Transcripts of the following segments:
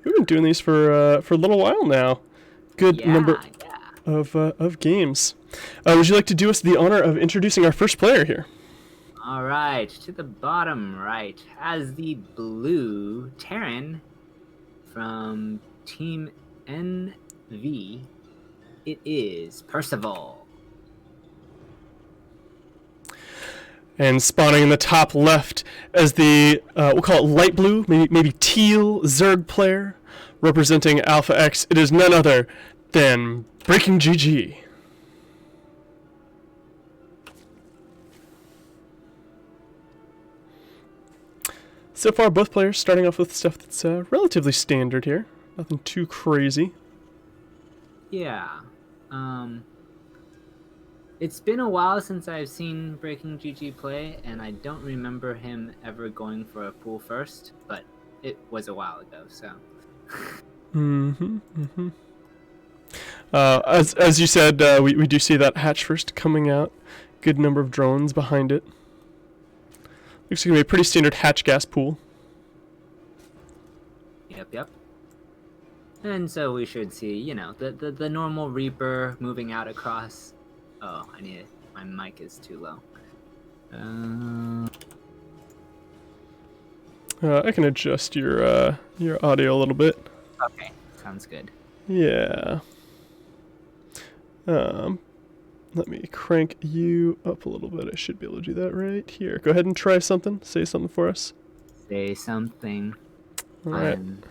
We've been doing these for a little while now. Good number of games. Would you like to do us the honor of introducing our first player here? All right, to the bottom right, as the blue Terran from Team NV, it is Percival. And spawning in the top left as the, we'll call it light blue, maybe teal Zerg player, representing Alpha X, it is none other than BreakingGG. So far, both players starting off with stuff that's relatively standard here. Nothing too crazy. Yeah. It's been a while since I've seen BreakingGG play, and I don't remember him ever going for a pool first, but it was a while ago, so. As you said, we do see that hatch first coming out. Good number of drones behind it. Looks like going to be a pretty standard hatch gas pool. Yep. And so we should see, you know, the normal Reaper moving out across. Oh, my mic is too low. I can adjust your audio a little bit. Okay, sounds good. Yeah. Let me crank you up a little bit. I should be able to do that right here. Go ahead and try something. Say something for us. Say something. All right. I'm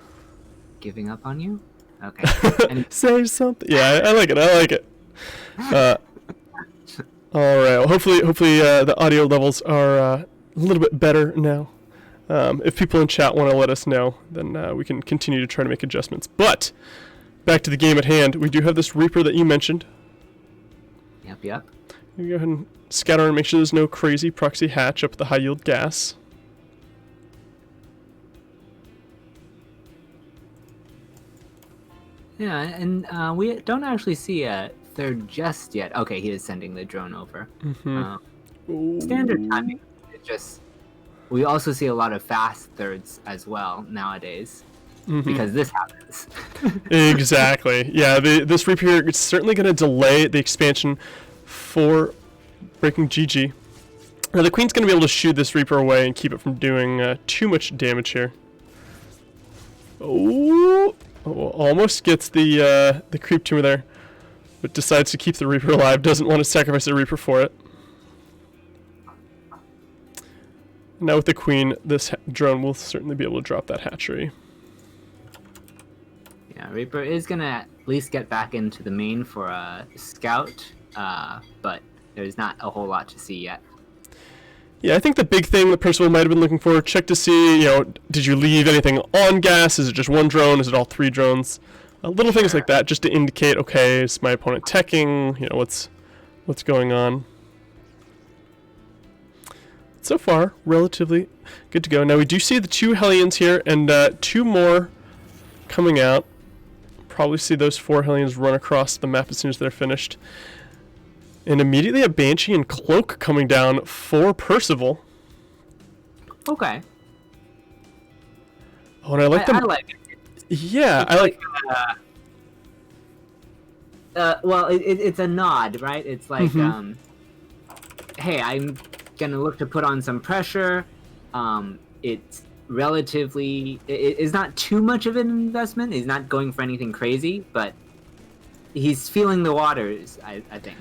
giving up on you? Okay. Say something. Yeah, I like it. All right. Well, hopefully, the audio levels are a little bit better now. If people in chat want to let us know, then we can continue to try to make adjustments. But back to the game at hand. We do have this Reaper that you mentioned. Yep. You go ahead and scatter and make sure there's no crazy proxy hatch up at the high yield gas. Yeah, and we don't actually see a third just yet. Okay, he is sending the drone over. Standard timing. It's just we also see a lot of fast thirds as well nowadays. Because this happens. Exactly. Yeah, this Reaper here is certainly going to delay the expansion for BreakingGG. Now the Queen's going to be able to shoot this Reaper away and keep it from doing too much damage here. Oh, almost gets the creep tumor there, but decides to keep the Reaper alive. Doesn't want to sacrifice the Reaper for it. Now with the Queen, this drone will certainly be able to drop that hatchery. Yeah, Reaper is gonna at least get back into the main for a scout, but there's not a whole lot to see yet. Yeah, I think the big thing that Percival might have been looking for, check to see, did you leave anything on gas? Is it just one drone? Is it all three drones? Little things like that, just to indicate, okay, is my opponent teching? What's going on? So far, relatively good to go. Now we do see the two Hellions here, and two more coming out. Probably see those four Hellions run across the map as soon as they're finished. And immediately a Banshee and Cloak coming down for Percival. Okay. Oh, and I like them. I like it. Yeah, I like. Well, it's a nod, right? It's like, hey, I'm gonna look to put on some pressure. It's relatively, it's not too much of an investment. He's not going for anything crazy, but he's feeling the waters, I think.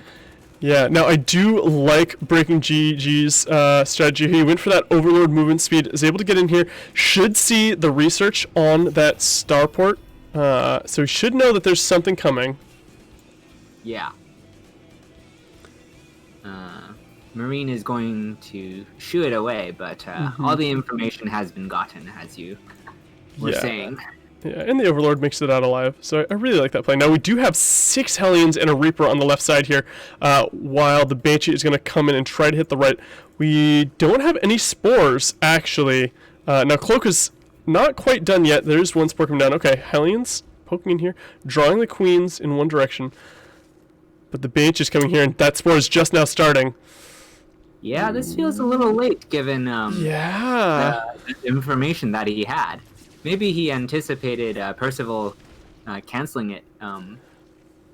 Yeah, now I do like BreakingGG's strategy. He went for that Overlord movement speed, is able to get in here, should see the research on that starport, so he should know that there's something coming. Yeah. Marine is going to shoo it away, but all the information has been gotten, as you were saying. Yeah, and the Overlord makes it out alive, so I really like that play. Now we do have 6 Hellions and a Reaper on the left side here, while the Banshee is going to come in and try to hit the right. We don't have any spores, actually. Now Cloak is not quite done yet. There's one spore coming down. Okay, Hellions poking in here, drawing the Queens in one direction. But the Banshee is coming here, and that spore is just now starting. Yeah, this feels a little late, given the information that he had. maybe he anticipated Percival canceling it,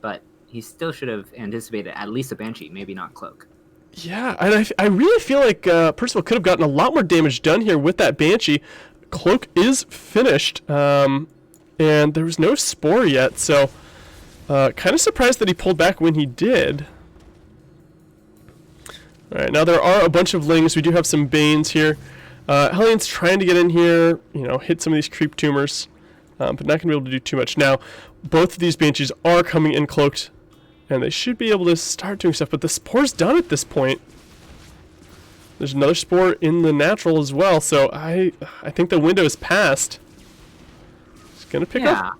but he still should have anticipated at least a Banshee, maybe not Cloak. Yeah, and I really feel like Percival could have gotten a lot more damage done here with that Banshee. Cloak is finished, and there was no Spore yet, so kind of surprised that he pulled back when he did. Alright, now there are a bunch of Lings. We do have some Banes here. Hellions trying to get in here, hit some of these creep tumors, but not going to be able to do too much. Now, both of these Banshees are coming in cloaked, and they should be able to start doing stuff, but the Spore's done at this point. There's another Spore in the natural as well, so I think the window is passed. It's going to pick up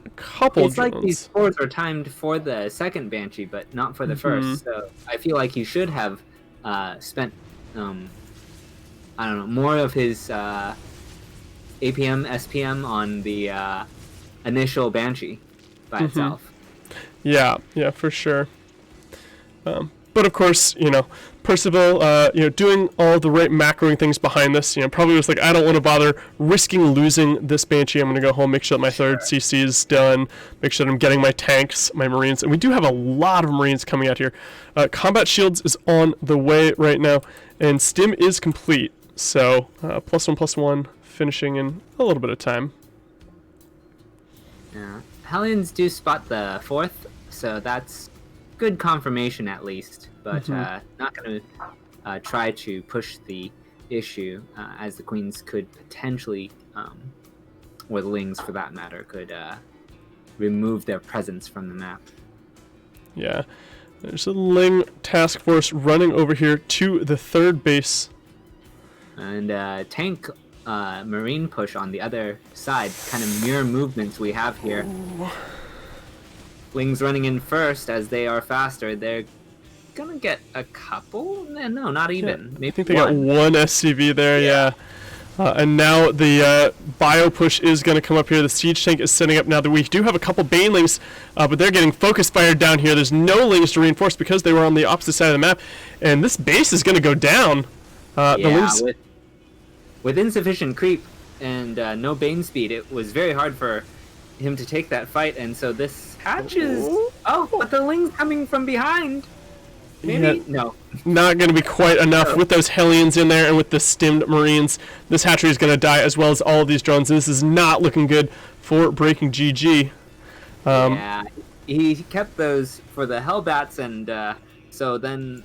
a couple It's drones. like these Spores are timed for the second Banshee, but not for the first, so I feel like he should have spent, I don't know, more of his APM, SPM on the initial Banshee by itself. Yeah, for sure. But of course, Percival, doing all the right macroing things behind this, probably was like, I don't want to bother risking losing this Banshee. I'm going to go home, make sure that my third CC is done, make sure that I'm getting my tanks, my Marines, and we do have a lot of Marines coming out here. Combat Shields is on the way right now, and Stim is complete, so +1/+1 finishing in a little bit of time. Yeah. Hellions do spot the fourth, so that's good confirmation at least, but not going to try to push the issue, as the Queens could potentially, or the Lings for that matter, could remove their presence from the map. Yeah, there's a Ling task force running over here to the third base. And tank Marine push on the other side, kind of mirror movements we have here. Lings running in first as they are faster. They're gonna get a couple? No, not even. Maybe I think they got one SCV there, yeah. And now the bio push is going to come up here. The siege tank is setting up now. That we do have a couple Banelings, but they're getting focus fired down here. There's no Lings to reinforce because they were on the opposite side of the map. And this base is going to go down. The Lings... with insufficient creep and no Bane speed, it was very hard for him to take that fight. And so this hatches... Oh, but the Ling's coming from behind. Maybe? No. Not going to be quite enough with those Hellions in there and with the stimmed Marines. This hatchery is going to die as well as all of these drones. This is not looking good for BreakingGG. Yeah, he kept those for the Hellbats, and so then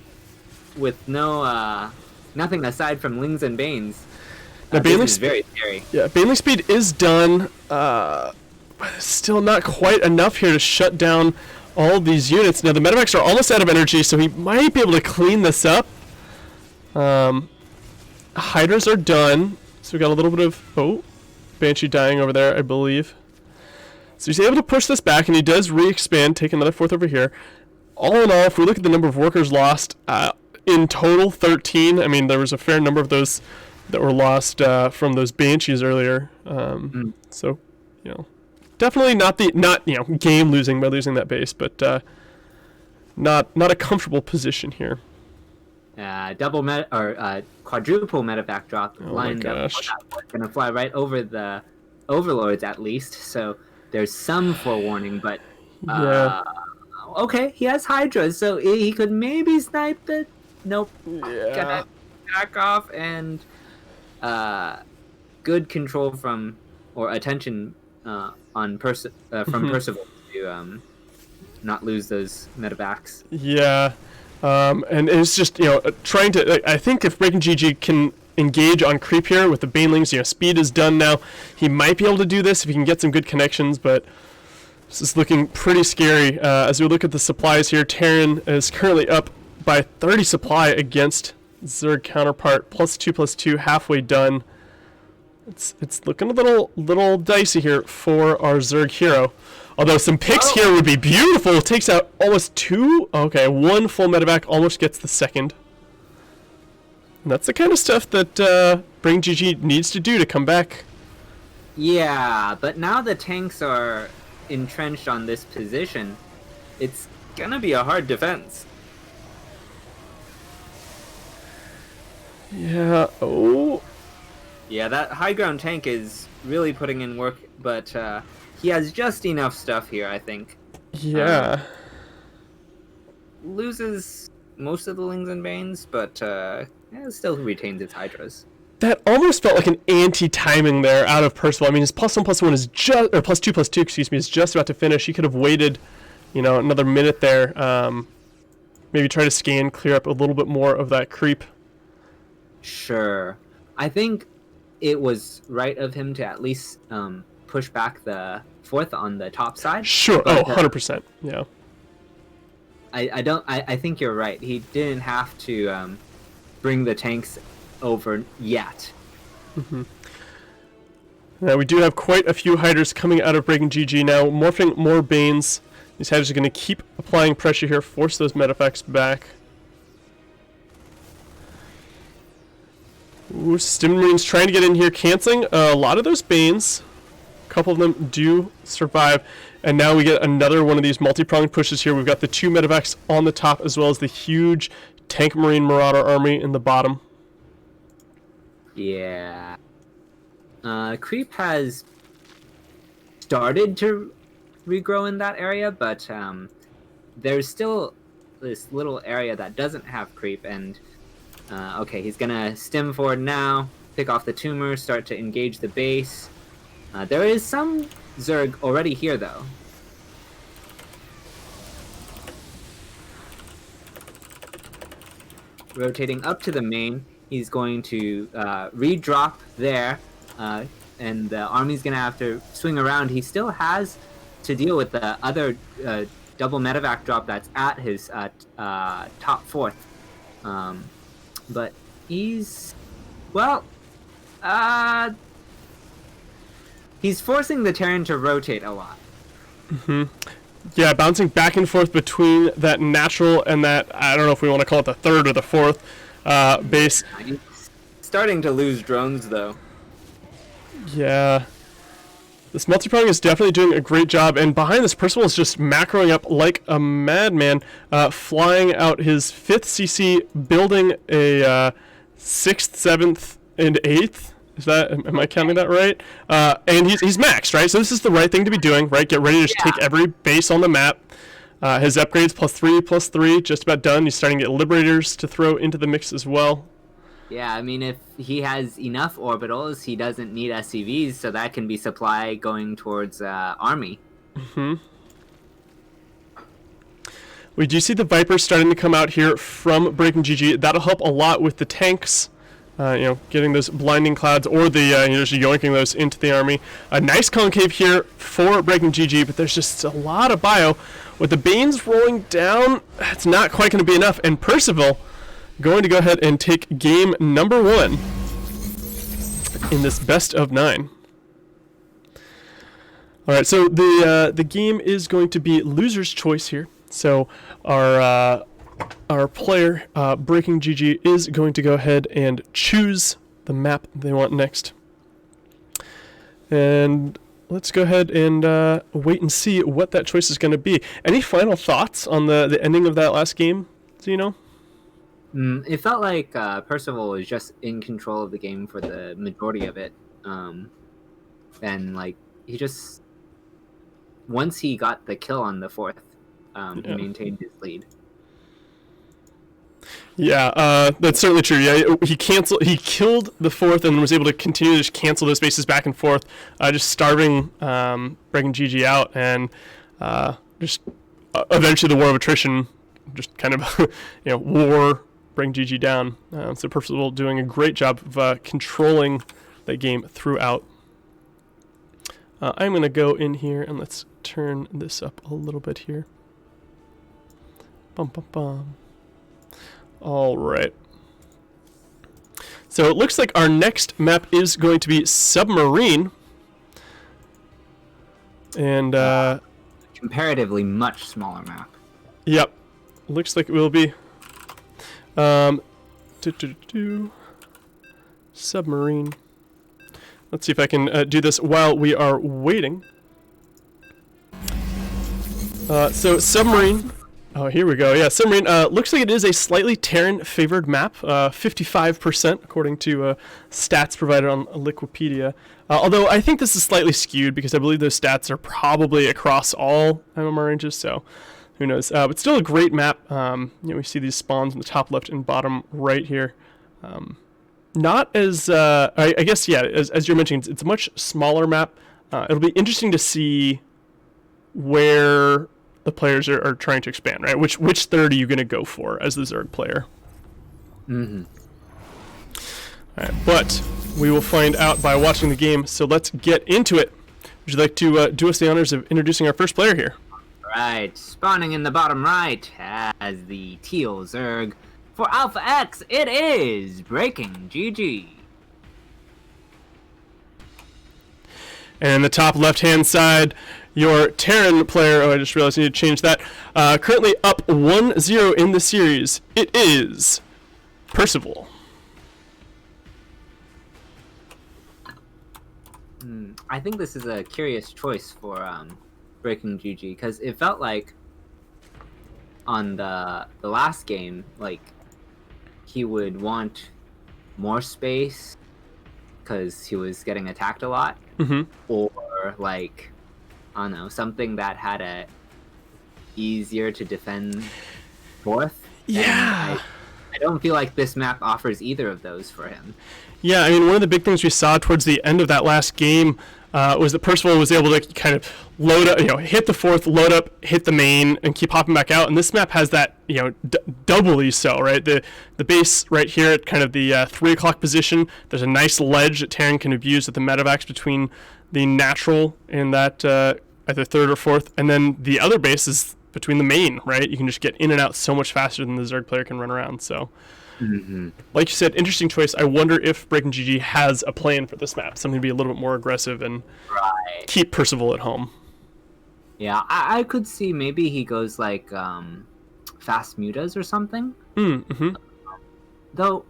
with nothing aside from Lings and Banes, this is very scary. Yeah, Baneling speed is done, but still not quite enough here to shut down all these units. Now the medevacs are almost out of energy, so he might be able to clean this up. Hydras are done, so we got a little bit of Banshee dying over there, I believe. So he's able to push this back, and he does re-expand, take another fourth over here. All in all, if we look at the number of workers lost, in total 13. I mean, there was a fair number of those that were lost from those Banshees earlier. So, definitely not game losing by losing that base, but not a comfortable position here. Quadruple medevac drop lined up. Gonna fly right over the overlords at least, so there's some forewarning. But okay, he has Hydras, so he could maybe snipe it. Nope. Gonna back off, and good control from attention from Percival to not lose those medevacs. Yeah, and it's just trying to. I think if BreakingGG can engage on creep here with the Banelings, speed is done now. He might be able to do this if he can get some good connections, but this is looking pretty scary. As we look at the supplies here, Terran is currently up by 30 supply against Zerg counterpart, +2/+2, halfway done. It's looking a little dicey here for our Zerg hero. Although some picks here would be beautiful. Takes out almost two. Okay, one full medevac, almost gets the second. And that's the kind of stuff that BreakingGG needs to do to come back. Yeah, but now the tanks are entrenched on this position. It's gonna be a hard defense. Yeah. Oh. Yeah, that high ground tank is really putting in work, but he has just enough stuff here, I think. Yeah. Loses most of the Lings and Banes, but still retains its Hydras. That almost felt like an anti-timing there out of Percival. I mean, his +1/+1 is just, or +2/+2, excuse me, is just about to finish. He could have waited, you know, another minute there. Maybe try to scan, clear up a little bit more of that creep. Sure. I think it was right of him to at least push back the 4th on the top side. Sure. But, 100%. Yeah. I think you're right. He didn't have to bring the tanks over yet. Now we do have quite a few Hydras coming out of BreakingGG now, morphing more Banes. These Hydras are going to keep applying pressure here, force those med effects back. Ooh, Stim Marines trying to get in here, canceling a lot of those Banes. A couple of them do survive. And now we get another one of these multi-pronged pushes here. We've got the 2 medevacs on the top, as well as the huge Tank Marine Marauder army in the bottom. Yeah. Creep has started to regrow in that area, but there's still this little area that doesn't have creep, and okay, he's gonna stem forward now, pick off the tumor, start to engage the base. There is some Zerg already here, though. Rotating up to the main, he's going to redrop there, and the army's gonna have to swing around. He still has to deal with the other double medevac drop that's at his top 4th. But he's, well, he's forcing the Terran to rotate a lot. Yeah, bouncing back and forth between that natural and that, I don't know if we want to call it the 3rd or the 4th base. He's starting to lose drones, though. Yeah. This multi-prong is definitely doing a great job, and behind this, Percival is just macroing up like a madman, flying out his 5th CC, building a 6th, 7th, and 8th. Is that, am I counting that right? And he's maxed, right? So this is the right thing to be doing, right? Get ready to just take every base on the map. His upgrades +3/+3, just about done. He's starting to get Liberators to throw into the mix as well. Yeah, I mean, if he has enough orbitals, he doesn't need SCVs, so that can be supply going towards army. We do see the Vipers starting to come out here from BreakingGG. That'll help a lot with the tanks. You know, getting those blinding clouds, or the just yoinking those into the army. A nice concave here for BreakingGG, but there's just a lot of bio. With the Banes rolling down, it's not quite going to be enough. And Percival going to go ahead and take game number 1 in this best of 9. All right, so the game is going to be loser's choice here. So our player, BreakingGG, is going to go ahead and choose the map they want next. And let's go ahead and wait and see what that choice is going to be. Any final thoughts on the ending of that last game, Zeno? It felt like Percival was just in control of the game for the majority of it. And, like, he just... Once he got the kill on the 4th, he maintained his lead. Yeah, that's certainly true. Yeah, he killed the 4th and was able to continue to just cancel those bases back and forth, just starving BreakingGG out, and just eventually the war of attrition just kind of wore BreakingGG down. So Percival doing a great job of controlling that game throughout. I'm going to go in here and let's turn this up a little bit here. Bum bum bum. All right. So it looks like our next map is going to be Submarine. And comparatively much smaller map. Yep. Looks like it will be Submarine. Let's see if I can do this while we are waiting. So Submarine Oh, here we go. Yeah, Submarine. Looks like it is a slightly Terran-favored map, 55% according to stats provided on Liquipedia. Although I think this is slightly skewed because I believe those stats are probably across all MMR ranges, so who knows. But still a great map. We see these spawns in the top left and bottom right here. Not as, I guess, yeah, as you're mentioning, it's a much smaller map. It'll be interesting to see where the players are trying to expand, right? Which third are you going to go for as the Zerg player? Mm-hmm. All right, but we will find out by watching the game, so let's get into it. Would you like to do us the honors of introducing our first player here? Right, spawning in the bottom right as the teal Zerg. For Alpha X, it is BreakingGG. And the top left-hand side, your Terran player, oh, I just realized I need to change that. Currently up 1-0 in the series, it is Percival. I think this is a curious choice for BreakingGG, because it felt like on the last game, like, he would want more space because he was getting attacked a lot, or like, I don't know, something that had a easier to defend fourth. Yeah. I don't feel like this map offers either of those for him. Yeah, I mean, one of the big things we saw towards the end of that last game was that Percival was able to kind of load up, hit the fourth, load up, hit the main, and keep hopping back out. And this map has that, doubly so, right? The base right here at kind of the 3 o'clock position, there's a nice ledge that Terran can abuse at the medevacs between the natural and that either third or fourth. And then the other base is between the main, right? You can just get in and out so much faster than the Zerg player can run around, so... Like you said, interesting choice. I wonder if BreakingGG has a plan for this map, something to be a little bit more aggressive and keep Percival at home. Yeah, I could see maybe he goes like fast mutas or something. Though,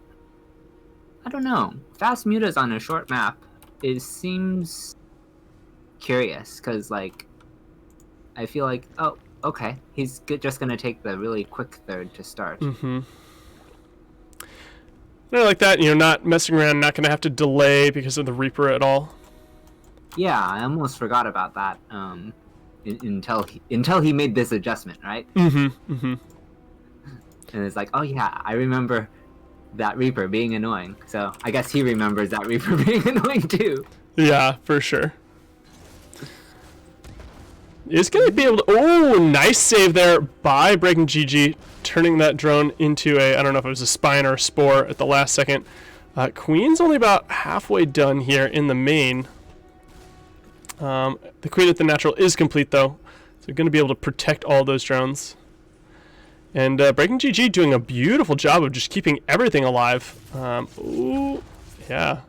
I don't know. Fast mutas on a short map seems curious because, like, I feel like, oh, okay, he's just gonna take the really quick third to start. I like that, not messing around, not going to have to delay because of the Reaper at all. Yeah, I almost forgot about that until he made this adjustment, right? And it's like, oh yeah, I remember that Reaper being annoying. So I guess he remembers that Reaper being annoying too. Yeah, for sure. Is going to be able to... Oh, nice save there by BreakingGG, turning that drone into I don't know if it was a spine or a spore at the last second. Queen's only about halfway done here in the main. The Queen at the natural is complete, though. So going to be able to protect all those drones. And BreakingGG doing a beautiful job of just keeping everything alive. Ooh, yeah.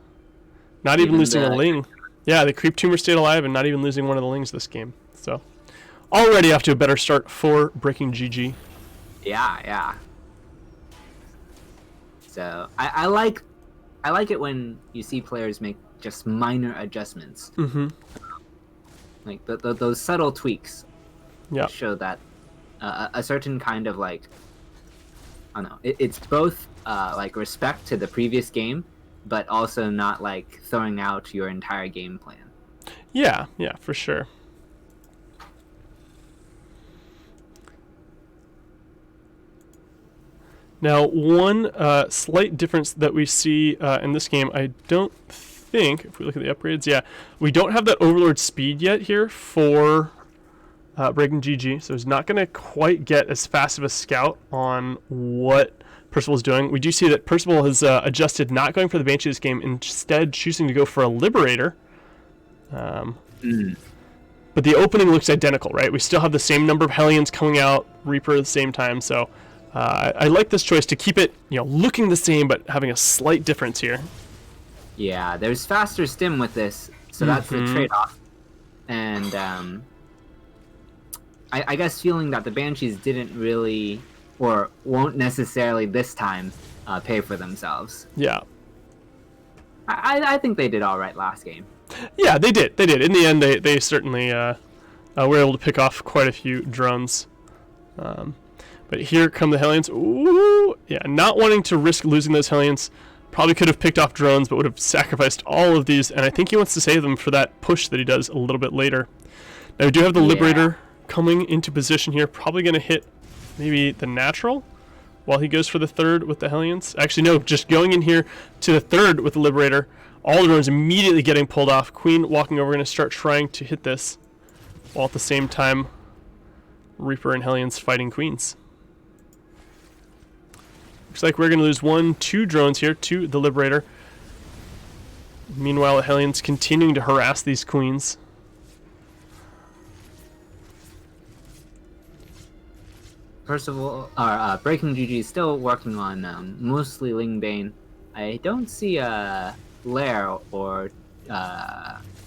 Not even losing a Ling. Yeah, the Creep Tumor stayed alive and not even losing one of the Lings this game. So, already off to a better start for BreakingGG. Yeah. So I like it when you see players make just minor adjustments. Like those subtle tweaks. Yeah. Show that a certain kind of, like, I don't know. It's both like respect to the previous game, but also not like throwing out your entire game plan. Yeah, for sure. Now, one slight difference that we see in this game, I don't think, if we look at the upgrades, we don't have that Overlord speed yet here for BreakingGG, so he's not going to quite get as fast of a scout on what Percival's doing. We do see that Percival has adjusted not going for the Banshee this game, instead choosing to go for a Liberator. But the opening looks identical, right? We still have the same number of Hellions coming out, Reaper at the same time, so I like this choice to keep it, looking the same but having a slight difference here. Yeah, there's faster stim with this, so that's the trade-off. And I guess feeling that the Banshees didn't really, or won't necessarily this time, pay for themselves. Yeah. I think they did all right last game. Yeah, they did. In the end, they certainly were able to pick off quite a few drones. But here come the Hellions. Ooh, yeah, not wanting to risk losing those Hellions. Probably could have picked off drones, but would have sacrificed all of these. And I think he wants to save them for that push that he does a little bit later. Now we do have the Liberator coming into position here. Probably going to hit maybe the natural while he goes for the third with the Hellions. Actually, no, just going in here to the third with the Liberator. All the drones immediately getting pulled off. Queen walking over, going to start trying to hit this. While at the same time, Reaper and Hellions fighting Queens. Looks like we're going to lose 2 drones here to the Liberator. Meanwhile, the Hellions continuing to harass these Queens. Percival, BreakingGG is still working on mostly Lingbane. I don't see a lair or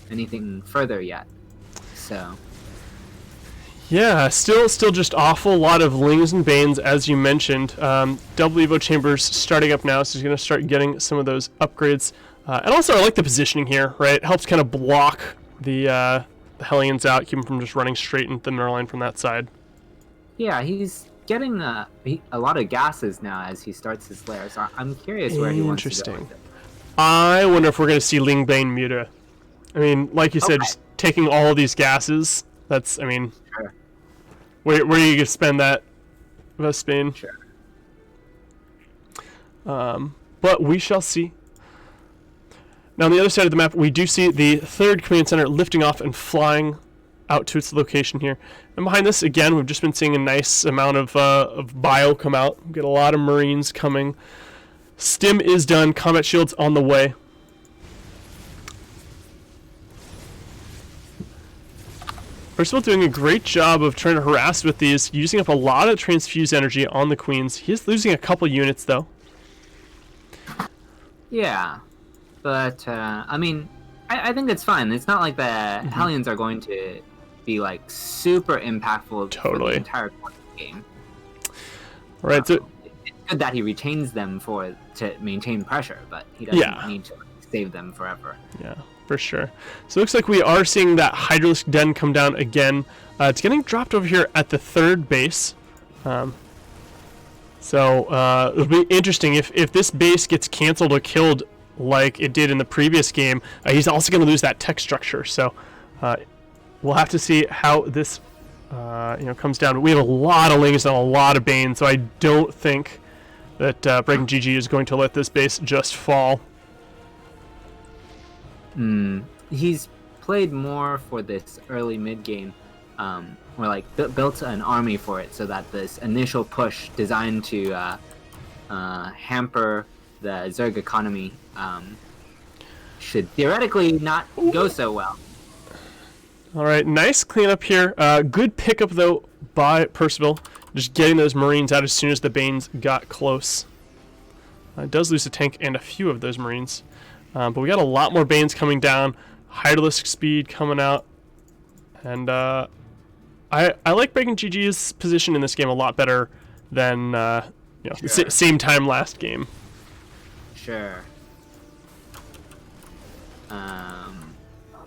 anything further yet. So. Yeah, still just awful lot of Lings and Banes, as you mentioned. Double Evo Chambers starting up now, so he's going to start getting some of those upgrades. And also, I like the positioning here, right? It helps kind of block the Hellions out, keep them from just running straight into the mineral line from that side. Yeah, he's getting a lot of gases now as he starts his lair, so I'm curious where he wants to go with it. I wonder if we're going to see Lingbane Muta. I mean, like you said, just taking all of these gases, that's, I mean... Sure. Where are you going to spend that, Vespane? Sure. But we shall see. Now, on the other side of the map, we do see the third command center lifting off and flying out to its location here. And behind this, again, we've just been seeing a nice amount of bio come out. We get a lot of Marines coming. Stim is done. Combat shields on the way. Percival doing a great job of trying to harass with these, using up a lot of transfuse energy on the Queens. He is losing a couple units, though. Yeah, but, I mean, I think it's fine. It's not like the Hellions are going to be, like, super impactful for the entire game. Right, so... It's good that he retains them to maintain pressure, but he doesn't need to save them forever. Yeah. For sure. So it looks like we are seeing that Hydralisk Den come down again. It's getting dropped over here at the third base. So it'll be interesting if this base gets canceled or killed like it did in the previous game. He's also going to lose that tech structure. So we'll have to see how this comes down. We have a lot of Lings and a lot of Bane, so I don't think that BreakingGG is going to let this base just fall. He's played more for this early mid game, or like built an army for it, so that this initial push designed to hamper the Zerg economy should theoretically not go so well. All right, nice cleanup here. Good pickup though by Percival, just getting those Marines out as soon as the Banes got close. Does lose a tank and a few of those Marines. But we got a lot more Banes coming down, Hydralisk speed coming out, and I like BreakingGG's position in this game a lot better than same time last game. Sure.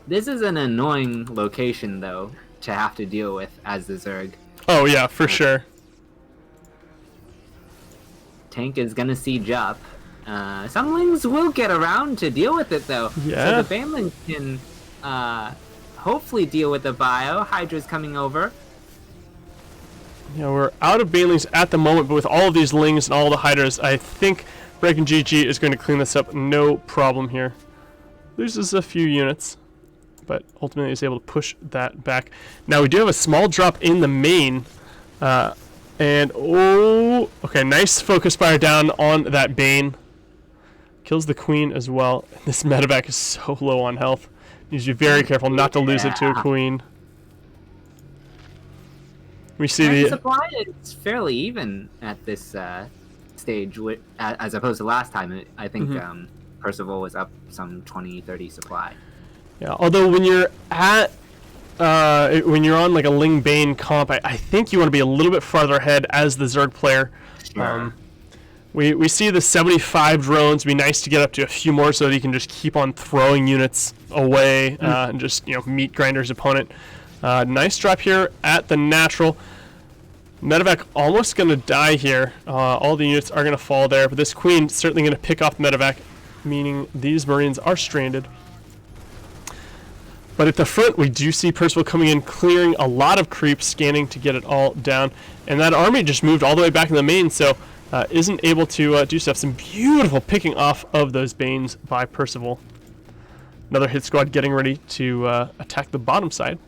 This is an annoying location though to have to deal with as the Zerg. Oh yeah, for sure. Tank is gonna siege up. Some Lings will get around to deal with it, though. Yeah. So the Banelings can hopefully deal with the bio. Hydra's coming over. Yeah, we're out of Banelings at the moment, but with all of these Lings and all the Hydras, I think BreakingGG is going to clean this up no problem here. Loses a few units, but ultimately is able to push that back. Now, we do have a small drop in the main. Okay, nice focus fire down on that Bane. Kills the Queen as well. This medevac is so low on health. Needs to be very careful not to lose it to a Queen. We see the supply is fairly even at this stage, as opposed to last time. I think Percival was up some 20-30 supply. Yeah, although when you're at when you're on like a Ling Bane comp, I think you want to be a little bit farther ahead as the Zerg player. Sure. We see the 75 drones. It'd be nice to get up to a few more so that you can just keep on throwing units away and just meat grinders opponent. Nice drop here at the natural. Medevac almost going to die here. All the units are going to fall there, but this queen certainly going to pick off Medevac, meaning these Marines are stranded. But at the front, we do see Percival coming in, clearing a lot of creeps, scanning to get it all down. And that army just moved all the way back in the main, so isn't able to do stuff. Some beautiful picking off of those Banes by Percival. Another hit squad getting ready to attack the bottom side.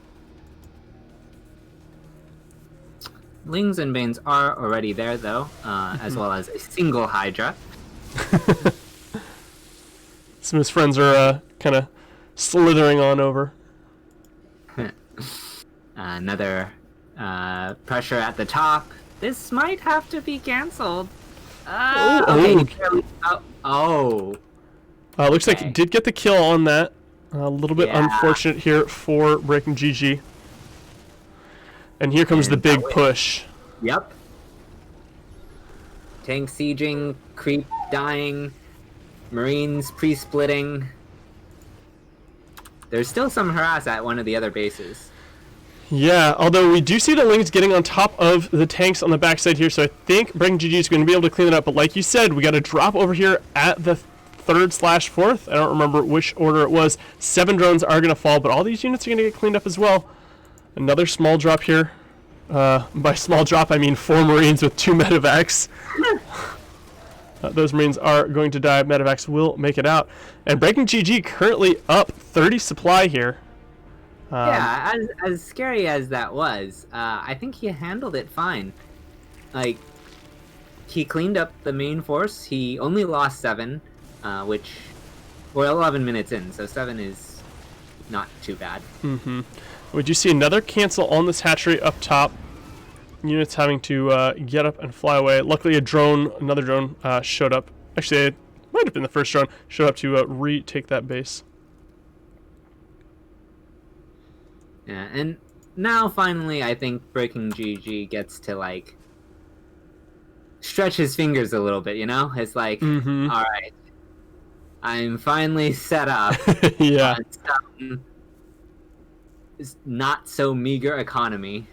Lings and Banes are already there, though, as well as a single Hydra. Some of his friends are kind of slithering on over. Another pressure at the top. This might have to be canceled. Looks like it did get the kill on that. A little bit unfortunate here for BreakingGG. And here comes the big push. Yep. Tank sieging, creep dying, Marines pre-splitting. There's still some harass at one of the other bases. Yeah, although we do see the Lings getting on top of the tanks on the backside here, so I think BreakingGG is going to be able to clean it up. But like you said, we got a drop over here at the 3rd/4th. I don't remember which order it was. 7 drones are going to fall, but all these units are going to get cleaned up as well. Another small drop here. By small drop, I mean 4 Marines with 2 medevacs. Those Marines are going to die. Medevacs will make it out. And BreakingGG currently up 30 supply here. Yeah, as scary as that was, I think he handled it fine. Like, he cleaned up the main force. He only lost 7, which we're 11 minutes in, so 7 is not too bad. Would you see another cancel on this hatchery up top? Units having to get up and fly away. Luckily, another drone showed up. Actually, it might have been the first drone. Showed up to retake that base. Yeah, and now finally, I think BreakingGG gets to like stretch his fingers a little bit. You know, it's like, all right, I'm finally set up. Yeah. On some not so meager economy.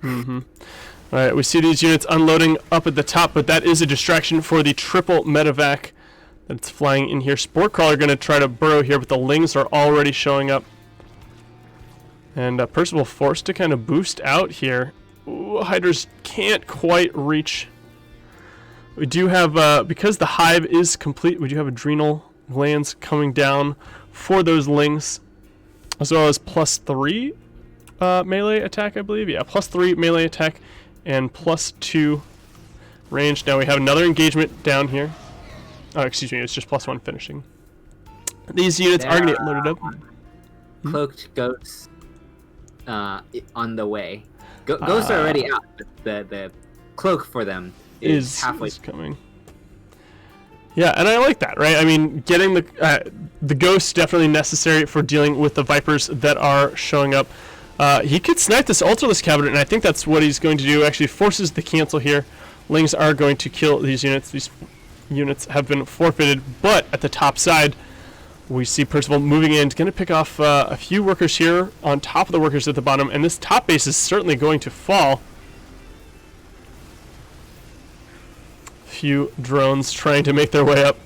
All right, we see these units unloading up at the top, but that is a distraction for the triple medevac that's flying in here. Sport Crawler going to try to burrow here, but the Lings are already showing up. And Percival forced to kind of boost out here. Ooh, Hydras can't quite reach. We do have, because the hive is complete, we do have adrenal glands coming down for those Lings, as well as +3 melee attack, I believe. Yeah, +3 melee attack and +2 range. Now we have another engagement down here. Oh, excuse me, it's just +1 finishing. These units are going to get loaded up. Cloaked goats on the way. Ghosts are already out. The cloak for them is halfway coming. Yeah, and I like that, right? I mean, getting the ghosts definitely necessary for dealing with the Vipers that are showing up. He could snipe this Ultraless Cabinet, and I think that's what he's going to do. Actually forces the cancel here. Lings are going to kill these units. These units have been forfeited, but at the top side, we see Percival moving in. He's going to pick off a few workers here on top of the workers at the bottom, and this top base is certainly going to fall. A few drones trying to make their way up.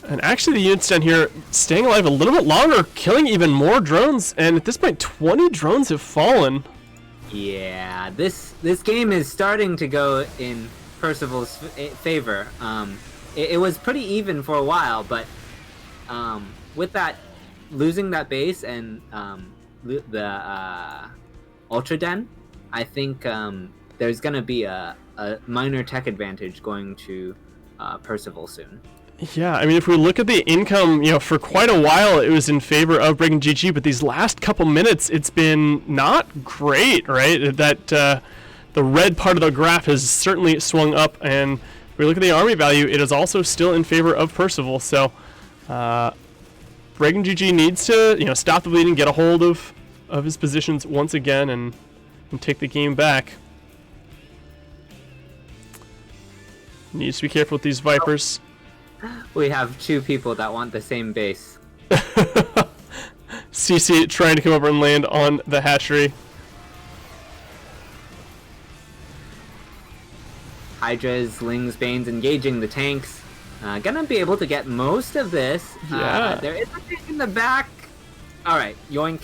And actually the units down here staying alive a little bit longer, killing even more drones, and at this point 20 drones have fallen. Yeah, this game is starting to go in Percival's favor. It was pretty even for a while, but with that losing that base and the Ultra Den, I think there's going to be a minor tech advantage going to Percival soon. Yeah, I mean, if we look at the income, for quite a while it was in favor of BreakingGG, but these last couple minutes it's been not great, right? That the red part of the graph has certainly swung up, and if we look at the army value, it is also still in favor of Percival. So BreakingGG needs to stop the bleeding, get a hold of his positions once again, and take the game back. Needs to be careful with these Vipers. We have 2 people that want the same base. CC trying to come over and land on the hatchery. Hydras, Lings, Banes engaging the tanks. Gonna be able to get most of this. Yeah. There is a tank in the back. Alright, yoink.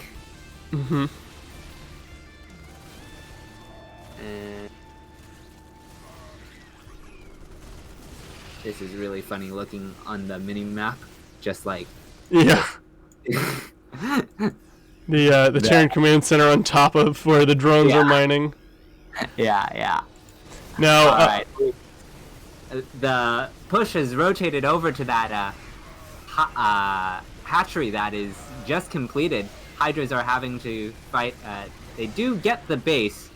Mm-hmm. And this is really funny looking on the mini-map. Just like... Yeah. The Terran Command Center on top of where the drones are mining. Yeah. Now, Alright. The push has rotated over to that hatchery that is just completed. Hydras are having to fight. They do get the base,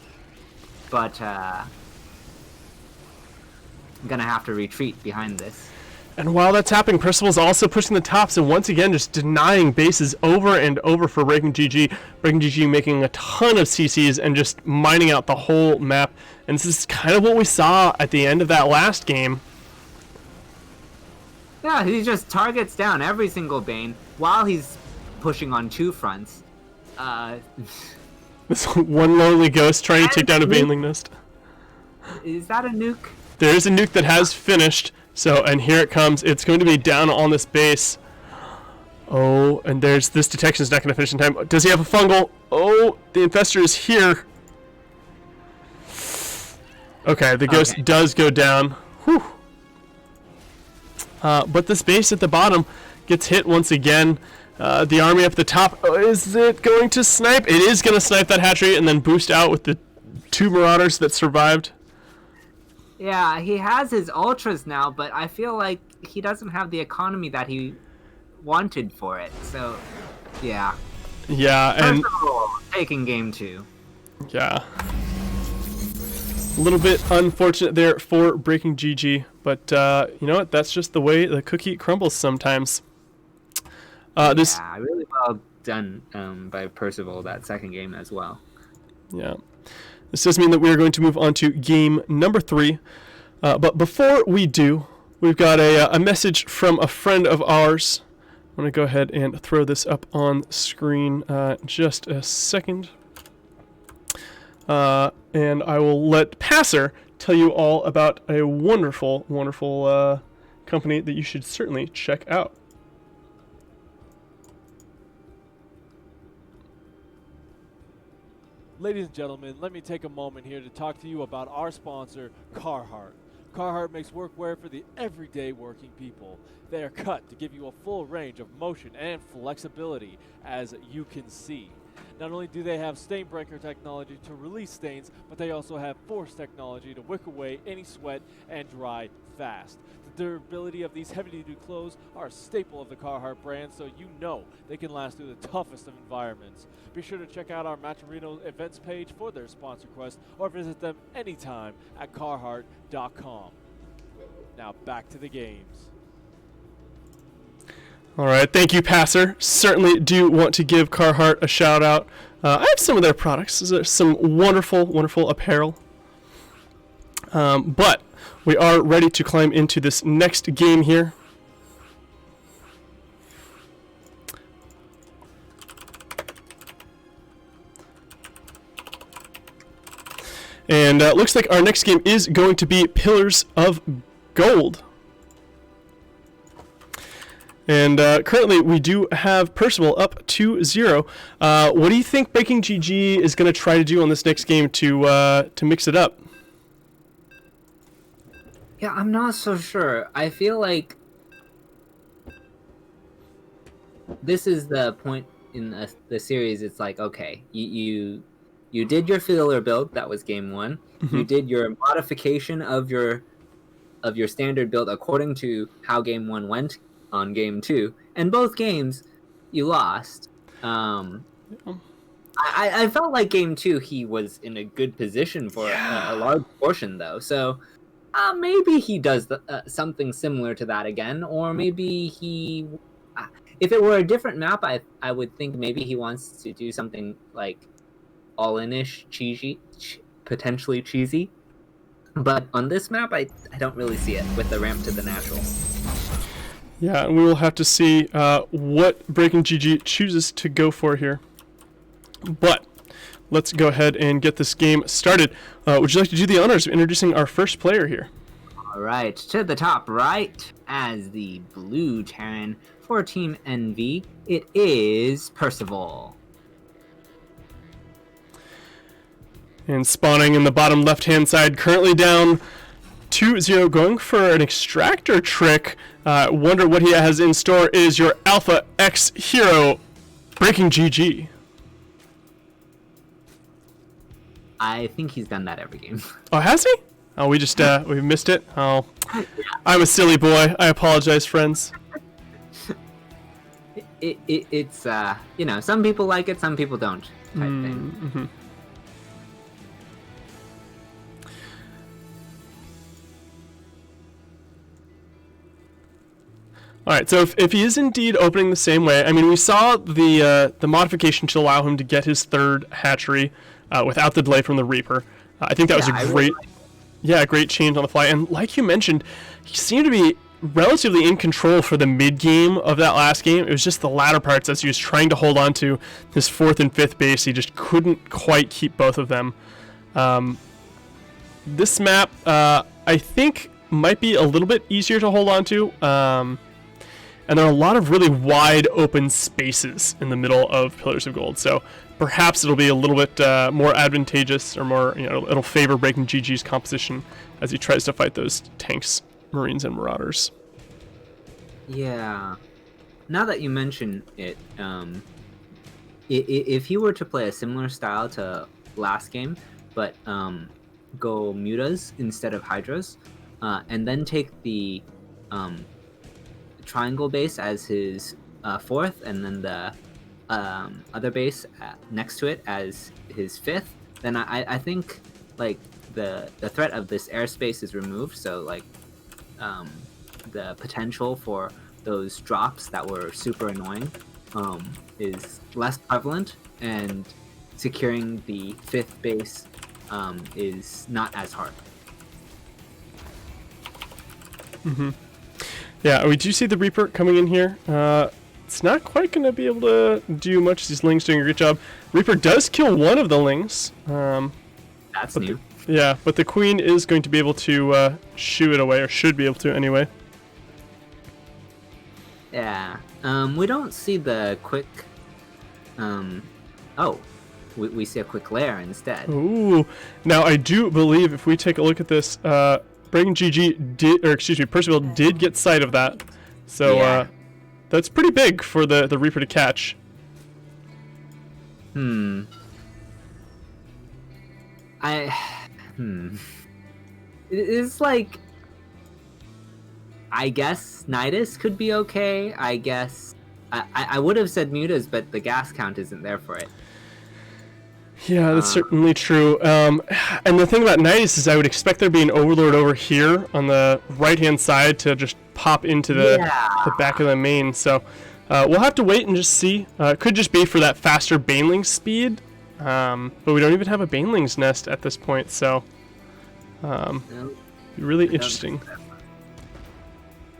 but gonna have to retreat behind this. and while that's happening, Percival's also pushing the tops and once again just denying bases over and over for BreakingGG. BreakingGG making a ton of CCs and just mining out the whole map. And this is kind of what we saw at the end of that last game. Yeah, he just targets down every single Bane while he's pushing on two fronts. This one lonely ghost trying to take down a Baneling nest. Is that a nuke? There is a nuke that has finished. So, and here it comes. It's going to be down on this base. Oh, and there's this detection is not going to finish in time. Does he have a fungal? Oh, the infestor is here. Okay, the ghost does go down. Whew. But this base at the bottom gets hit once again. The army up the top, is it going to snipe? It is going to snipe that hatchery and then boost out with the two marauders that survived. Yeah, he has his ultras now, but I feel like he doesn't have the economy that he wanted for it. So, yeah. Yeah, and Percival taking game 2. yeah. A little bit unfortunate there for BreakingGG, but you know what? That's just the way the cookie crumbles sometimes. Yeah, really well done by Percival that second game as well. Yeah. This does mean that we are going to move on to game number 3. But before we do, we've got a message from a friend of ours. I'm going to go ahead and throw this up on screen just a second. And I will let Passer tell you all about a wonderful, wonderful company that you should certainly check out. Ladies and gentlemen, let me take a moment here to talk to you about our sponsor, Carhartt. Carhartt makes workwear for the everyday working people. They are cut to give you a full range of motion and flexibility, as you can see. Not only do they have stain breaker technology to release stains, but they also have force technology to wick away any sweat and dry fast. The durability of these heavy-duty clothes are a staple of the Carhartt brand, so you know they can last through the toughest of environments. Be sure to check out our Matcherino events page for their sponsor quest, or visit them anytime at Carhartt.com. Now back to the games. All right, thank you, Passer. Certainly do want to give Carhartt a shout out. I have some of their products. There's some wonderful, wonderful apparel. But we are ready to climb into this next game here. And looks like our next game is going to be Pillars of Gold. And currently we do have Percival up 2-0. What do you think BreakingGG is going to try to do on this next game to mix it up? Yeah, I'm not so sure. I feel like this is the point in the series. It's like, okay, you did your filler build. That was game 1. Mm-hmm. You did your modification of your standard build according to how game 1 went on game 2, and both games you lost. I felt like game 2 he was in a good position for a large portion though, so maybe he does something similar to that again, or maybe he if it were a different map, I would think maybe he wants to do something like all-in-ish, cheesy, potentially cheesy, but on this map I don't really see it with the ramp to the natural. Yeah, and we will have to see what BreakingGG chooses to go for here. But let's go ahead and get this game started. Would you like to do the honors of introducing our first player here? All right, to the top right as the blue Terran for Team NV, it is Percival. And spawning in the bottom left-hand side, currently down 2-0, going for an extractor trick. Wonder what he has in store is your Alpha X hero, BreakingGG. I think he's done that every game. Oh, has he? Oh, we just, we missed it. Oh, I'm a silly boy. I apologize, friends. It's you know, some people like it, some people don't, type thing. Mm-hmm. All right, so if he is indeed opening the same way, I mean, we saw the modification to allow him to get his third hatchery without the delay from the Reaper. I think that was a great, great change on the fly. And like you mentioned, he seemed to be relatively in control for the mid game of that last game. It was just the latter parts as he was trying to hold on to his fourth and fifth base. He just couldn't quite keep both of them. This map, I think, might be a little bit easier to hold on to. And there are a lot of really wide open spaces in the middle of Pillars of Gold. So perhaps it'll be a little bit more advantageous, or more, you know, it'll favor BreakingGG's composition as he tries to fight those tanks, Marines, and Marauders. Yeah. Now that you mention it, if he were to play a similar style to last game, but go Mutas instead of Hydras, and then take the triangle base as his fourth, and then the other base next to it as his fifth, then I think like the threat of this airspace is removed. So like the potential for those drops that were super annoying is less prevalent, and securing the fifth base is not as hard. Mm-hmm. Yeah, we do see the Reaper coming in here. It's not quite going to be able to do much. These Lings doing a great job. Reaper does kill one of the Lings. That's new. Yeah, but the Queen is going to be able to shoo it away, or should be able to anyway. Yeah. We don't see the quick... Oh. We see a quick lair instead. Ooh. Now, I do believe if we take a look at this... BreakingGG did, or excuse me, Percival did get sight of that, so that's pretty big for the Reaper to catch. It is like, I guess Nidus could be okay. I guess I would have said Mutas, but the gas count isn't there for it. Yeah, that's certainly true. And the thing about Nidus is I would expect there to be an Overlord over here on the right-hand side to just pop into the back of the main. So we'll have to wait and just see. It could just be for that faster Baneling speed. But we don't even have a Baneling's nest at this point, so really interesting.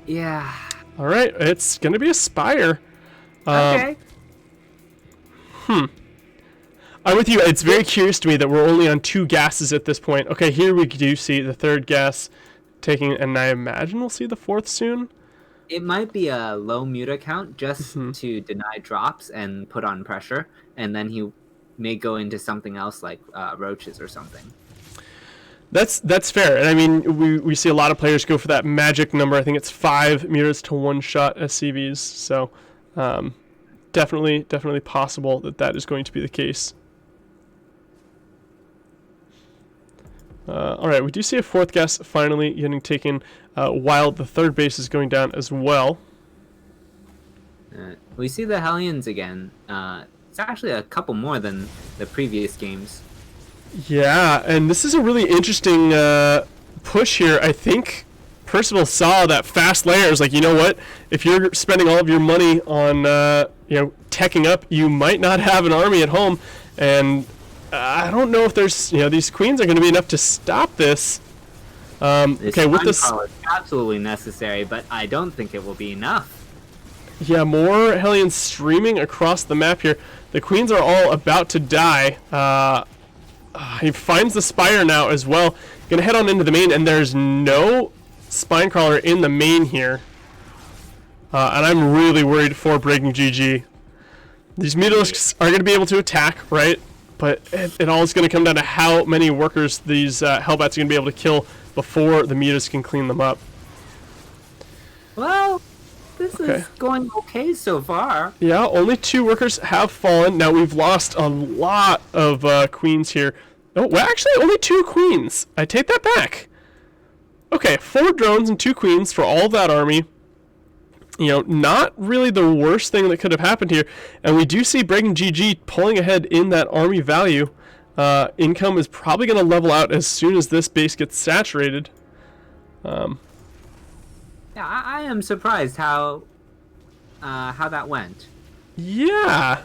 Yeah. All right, it's going to be a Spire. Okay. I'm with you. It's very curious to me that we're only on 2 gases at this point. Okay, here we do see the third gas taking, and I imagine we'll see the fourth soon. It might be a low muta count just to deny drops and put on pressure, and then he may go into something else like roaches or something. That's fair, and I mean we see a lot of players go for that magic number. I think it's 5 mutas to one-shot SCVs. So definitely possible that is going to be the case. All right, we do see a fourth gas finally getting taken, while the third base is going down as well. We see the Hellions again. It's actually a couple more than the previous games. Yeah, and this is a really interesting push here. I think Percival saw that fast layers. Like, you know what? If you're spending all of your money on teching up, you might not have an army at home, and I don't know if there's, these queens are going to be enough to stop this. Okay, with this, is absolutely necessary, but I don't think it will be enough. Yeah, more Hellions streaming across the map here. The queens are all about to die. He finds the Spire now as well. Gonna head on into the main, and there's no spine crawler in the main here. And I'm really worried for BreakingGG. These Mutalisks are going to be able to attack, right? But it all is going to come down to how many workers these Hellbats are going to be able to kill before the Mutas can clean them up. Well, this is going okay so far. Yeah, only 2 workers have fallen. Now we've lost a lot of queens here. Oh, well, actually, only 2 queens. I take that back. Okay, 4 drones and 2 queens for all of that army. You know, not really the worst thing that could have happened here. And we do see BreakingGG pulling ahead in that army value. Income is probably going to level out as soon as this base gets saturated. Yeah, I am surprised how that went. Yeah,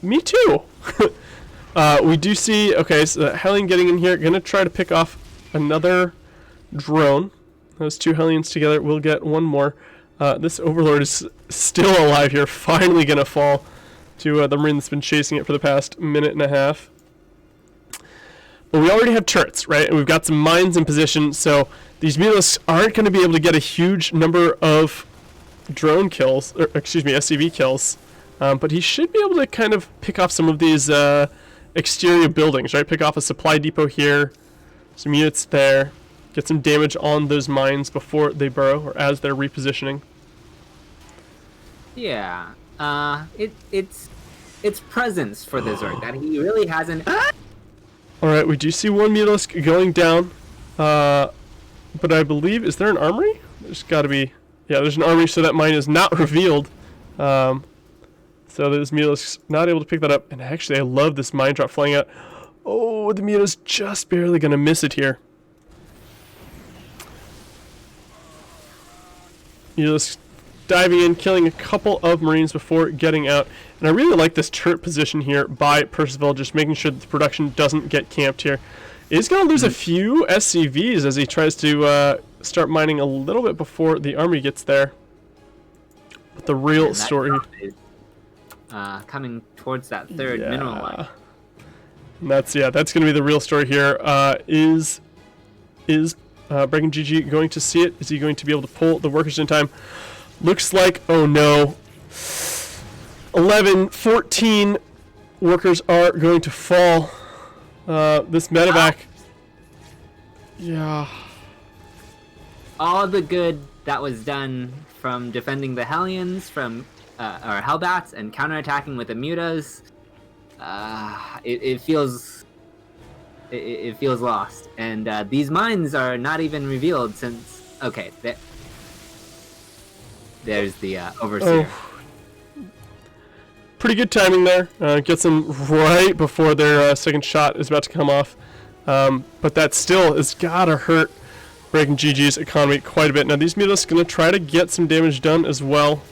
me too. We do see, okay, so Hellion getting in here, gonna try to pick off another drone. Those 2 Hellions together will get one more. This Overlord is still alive here, finally gonna fall to the Marine that's been chasing it for the past minute and a half. But we already have turrets, right? And we've got some mines in position, so these Mutalisks aren't going to be able to get a huge number of drone kills, or excuse me, SCV kills. But he should be able to kind of pick off some of these exterior buildings, right? Pick off a supply depot here, some units there, get some damage on those mines before they burrow, or as they're repositioning. Yeah, it's presence for the Zerg that he really hasn't. Alright, we do see one Mutalisk going down, but I believe, is there an armory? There's gotta be, yeah, there's an armory, so that mine is not revealed. So this Mutalisk's not able to pick that up, and actually I love this mine drop flying out. Oh, the Muta's just barely gonna miss it here. Mutalisk diving in, killing a couple of Marines before getting out. And I really like this turret position here by Percival, just making sure that the production doesn't get camped here. He's going to lose a few SCVs as he tries to start mining a little bit before the army gets there. But the real story... coming towards that third mineral line. And that's going to be the real story here. Is BreakingGG going to see it? Is he going to be able to pull the workers in time? Looks like, oh no, 11, 14 workers are going to fall. This medevac, yeah. All the good that was done from defending the Hellions, from or Hellbats, and counterattacking with the Mutas, it feels lost. And these mines are not even revealed since. Okay, there's the overseer. Oh. Pretty good timing there. Gets them right before their second shot is about to come off. But that still has gotta hurt BreakingGG's economy quite a bit. Now these Mutalisks gonna try to get some damage done as well.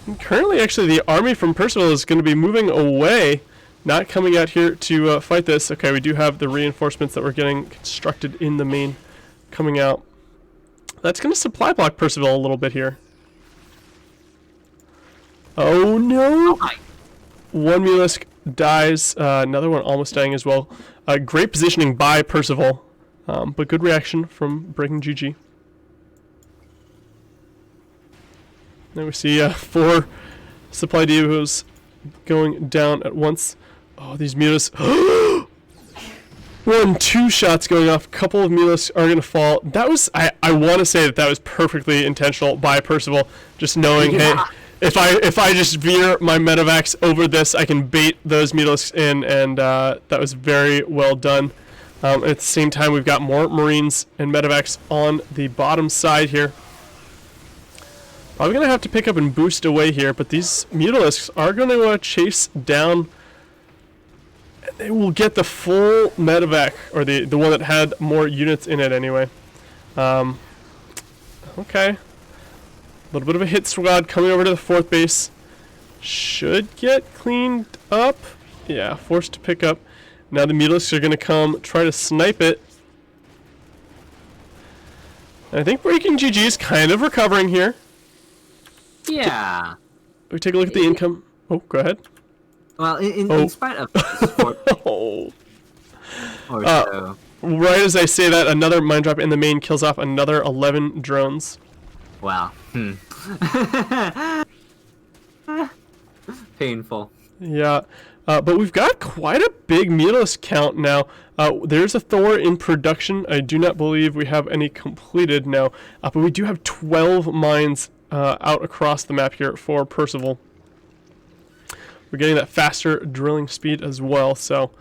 And currently, actually, the army from Percival is gonna be moving away, not coming out here to fight this. Okay, we do have the reinforcements that we're getting constructed in the main coming out. That's gonna supply block Percival a little bit here. Oh no! One Mutalisk dies, another one almost dying as well. Great positioning by Percival, but good reaction from BreakingGG. Now we see 4 supply depots going down at once. Oh, these Mutalisks. 2 shots going off. A couple of Mutalisks are going to fall. That was, I want to say that was perfectly intentional by Percival, just knowing, hey, if I just veer my medevacs over this, I can bait those Mutalisks in, and that was very well done. At the same time, we've got more Marines and medevacs on the bottom side here. Probably going to have to pick up and boost away here, but these Mutalisks are going to chase down. They will get the full medevac, or the one that had more units in it anyway. Okay. A little bit of a hit squad coming over to the 4th base. Should get cleaned up. Yeah, forced to pick up. Now the Mutalisks are going to come try to snipe it. I think BreakingGG is kind of recovering here. Yeah. We take a look at the income. Oh, go ahead. Well, in spite of this or so. right as I say that, another mine drop in the main kills off another 11 drones. Wow. Painful. Yeah, but we've got quite a big Mutalisk count now. There's a Thor in production. I do not believe we have any completed now, but we do have 12 mines out across the map here for Percival. We're getting that faster drilling speed as well, so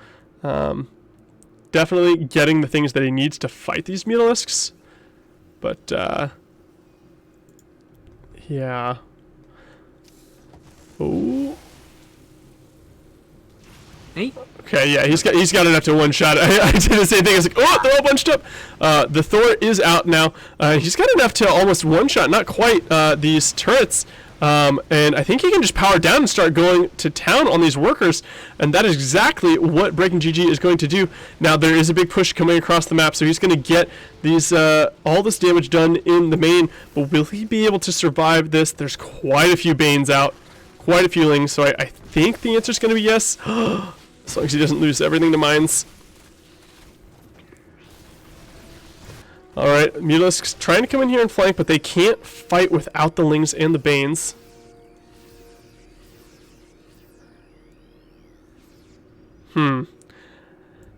definitely getting the things that he needs to fight these Mutalisks. But yeah. Oh. Hey. Okay, yeah, he's got enough to one shot. I did the same thing. I was like, oh, they're all bunched up. The Thor is out now. He's got enough to almost one shot, not quite, these turrets. And I think he can just power down and start going to town on these workers. And that is exactly what BreakingGG is going to do. Now, there is a big push coming across the map, so he's going to get these all this damage done in the main. But will he be able to survive this? There's quite a few Banes out, quite a few Lings, so I think the answer is going to be yes. As long as he doesn't lose everything to mines. Alright, Mutalisk's trying to come in here and flank, but they can't fight without the Lings and the Banes.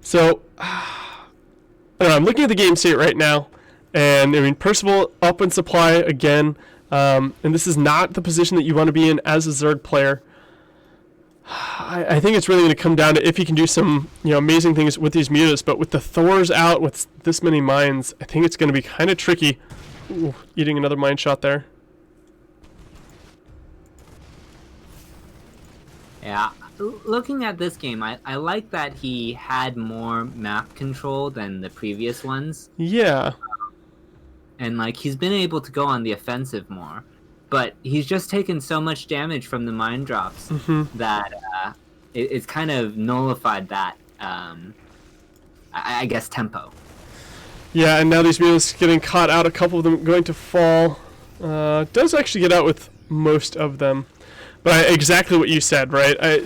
So, I don't know, I'm looking at the game state right now, and I mean, Percival up in supply again, and this is not the position that you want to be in as a Zerg player. I think it's really going to come down to if he can do some, amazing things with these mutas, but with the Thors out with this many mines, I think it's going to be kind of tricky. Ooh, eating another mine shot there. Yeah, looking at this game, I like that he had more map control than the previous ones. Yeah. And, like, he's been able to go on the offensive more. But he's just taken so much damage from the mine drops that it's kind of nullified that, I guess, tempo. Yeah, and now these mules getting caught out, a couple of them going to fall. Does actually get out with most of them. But exactly what you said, right?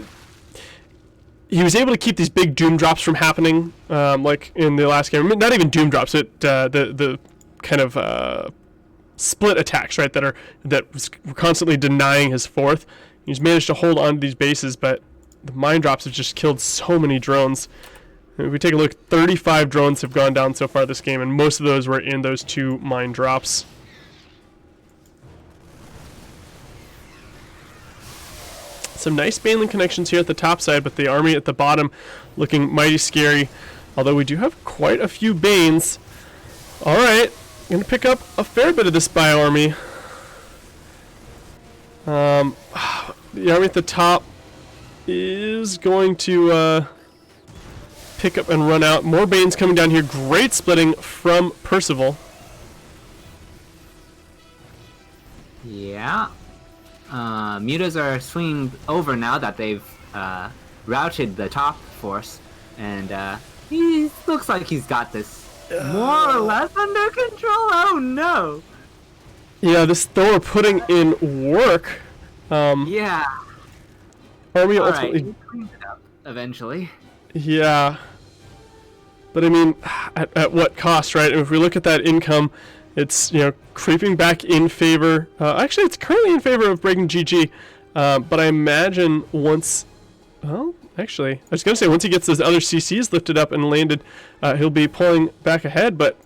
He was able to keep these big doom drops from happening, like in the last game. Not even doom drops, but the kind of split attacks, right, that was constantly denying his fourth. He's managed to hold on to these bases, but the mine drops have just killed so many drones. If we take a look, 35 drones have gone down so far this game, and most of those were in those 2 mine drops. Some nice Baneling connections here at the top side, but the army at the bottom looking mighty scary. Although we do have quite a few Banes. Alright, going to pick up a fair bit of this bio army. The army at the top is going to pick up and run out. More Banes coming down here. Great splitting from Percival. Yeah. Mutas are swinging over now that they've routed the top force. And he looks like he's got this more or less under control. Oh no! Yeah, this Thor putting in work. Yeah. Army All ultimately. right, he cleans it up eventually. Yeah. But I mean, at what cost, right? And if we look at that income, it's, creeping back in favor. Actually, it's currently in favor of BreakingGG. But I imagine once. Well, actually, I was going to say once he gets those other CCs lifted up and landed, he'll be pulling back ahead. But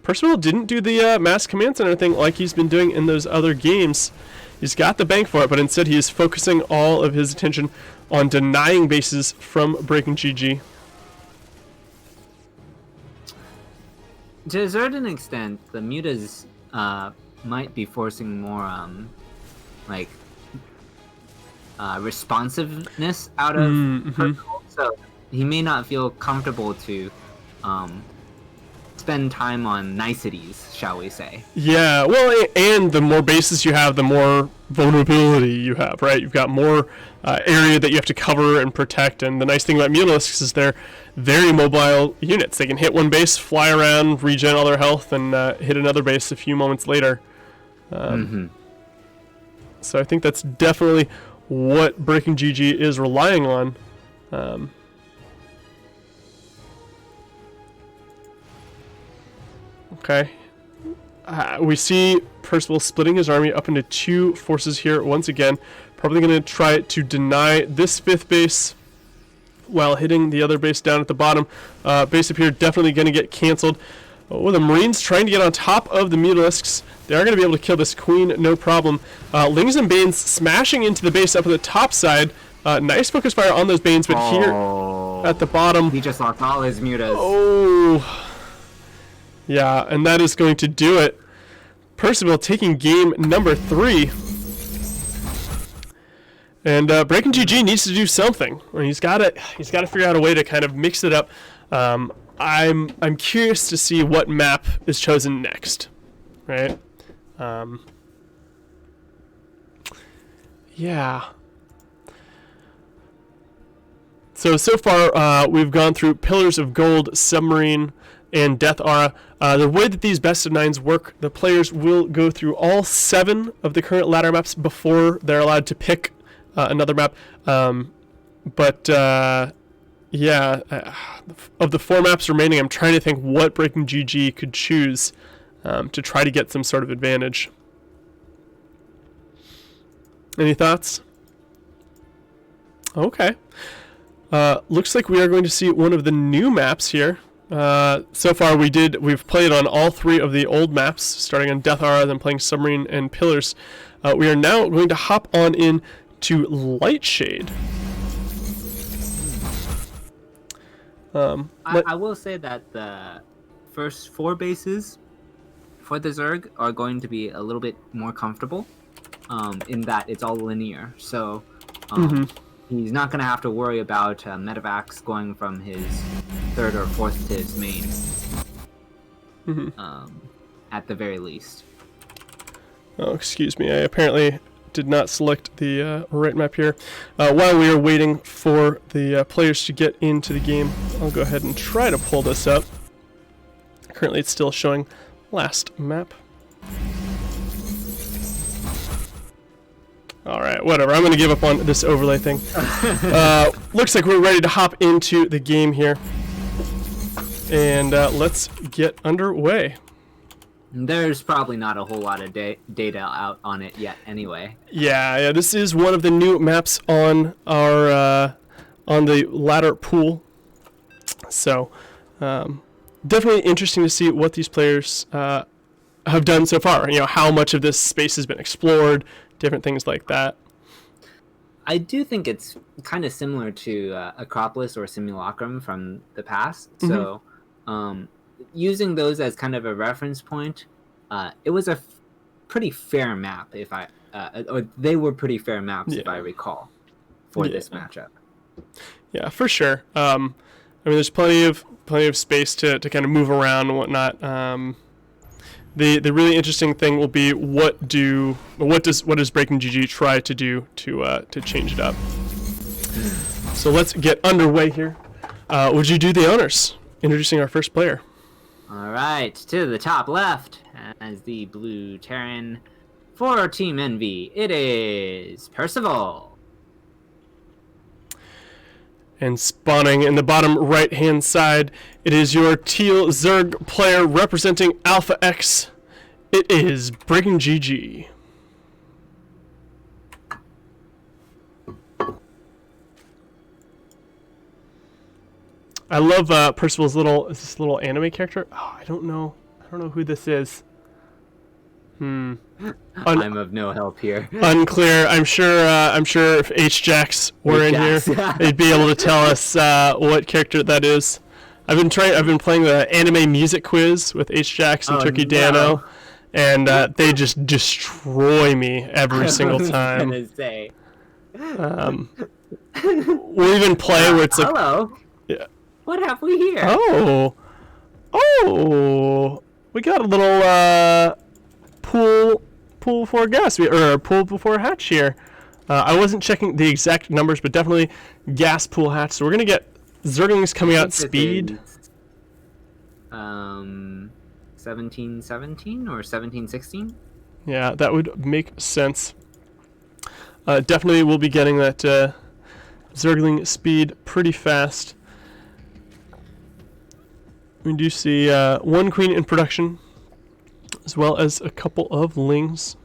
Percival didn't do the mass command center thing like he's been doing in those other games. He's got the bank for it, but instead he is focusing all of his attention on denying bases from BreakingGG. To a certain extent, the mutas might be forcing more responsiveness out of Percival, so he may not feel comfortable to spend time on niceties, shall we say. Yeah, well, and the more bases you have, the more vulnerability you have, right? You've got more area that you have to cover and protect, and the nice thing about Mutalisks is they're very mobile units. They can hit one base, fly around, regen all their health, and hit another base a few moments later. So I think that's definitely what BreakingGG is relying on. Okay. We see Percival splitting his army up into 2 forces here once again. Probably going to try to deny this 5th base while hitting the other base down at the bottom. Base up here definitely going to get canceled. Oh, the Marines trying to get on top of the Mutalisks. They are going to be able to kill this queen, no problem. Lings and Banes smashing into the base up at the top side. Nice focus fire on those Banes, but here at the bottom... He just lost all his mutas. Oh... Yeah, and that is going to do it. Percival taking game number 3. And BreakingGG needs to do something. He's got to figure out a way to kind of mix it up. I'm curious to see what map is chosen next, right? Yeah. So far we've gone through Pillars of Gold, Submarine, and Death Aura. The way that these best of 9s work, the players will go through all 7 of the current ladder maps before they're allowed to pick another map. Yeah, of the 4 maps remaining, I'm trying to think what BreakingGG could choose to try to get some sort of advantage. Any thoughts? Okay. Looks like we are going to see one of the new maps here. So far we've played on all 3 of the old maps, starting on Death Aura, then playing Submarine and Pillars. We are now going to hop on in to Lightshade. I will say that the first 4 bases for the Zerg are going to be a little bit more comfortable, in that it's all linear. So he's not going to have to worry about Medivacs going from his 3rd or 4th to his main, at the very least. Oh, excuse me. I apparently did not select the right map here. While we are waiting for the players to get into the game, I'll go ahead and try to pull this up. Currently it's still showing last map. Alright, whatever. I'm going to give up on this overlay thing. Looks like we're ready to hop into the game here. And let's get underway. There's probably not a whole lot of data out on it yet anyway. Yeah, this is one of the new maps on our on the ladder pool. So, definitely interesting to see what these players have done so far. You know, how much of this space has been explored, different things like that. I do think it's kind of similar to Acropolis or Simulacrum from the past. So, using those as kind of a reference point, it was a pretty fair map, or they were pretty fair maps, if I recall, for this matchup. Yeah, for sure. I mean, there's plenty of space to kind of move around and whatnot. The really interesting thing will be what does BreakingGG try to do to change it up. So let's get underway here. Would you do the honors, introducing our first player? All right, to the top left as the blue Terran for Team Envy, it is Percival. And spawning in the bottom right-hand side, it is your teal Zerg player representing Alpha X. It is BreakingGG. I love Percival's this little anime character. Oh, I don't know who this is. I'm of no help here. Unclear. I'm sure if H-Jacks were in here, they'd be able to tell us what character that is. I've been playing the anime music quiz with H-Jacks and Turkey Dano, and they just destroy me every single time. I was gonna say. We'll even play where it's like, hello. Yeah. What have we here? Oh, we got a little pool before gas, or pool before hatch here. I wasn't checking the exact numbers, but definitely gas pool hatch. So we're gonna get Zerglings coming out speed. 1717 or 1716? Yeah, that would make sense. Definitely we'll be getting that Zergling speed pretty fast. We do see one queen in production, as well as a couple of lings.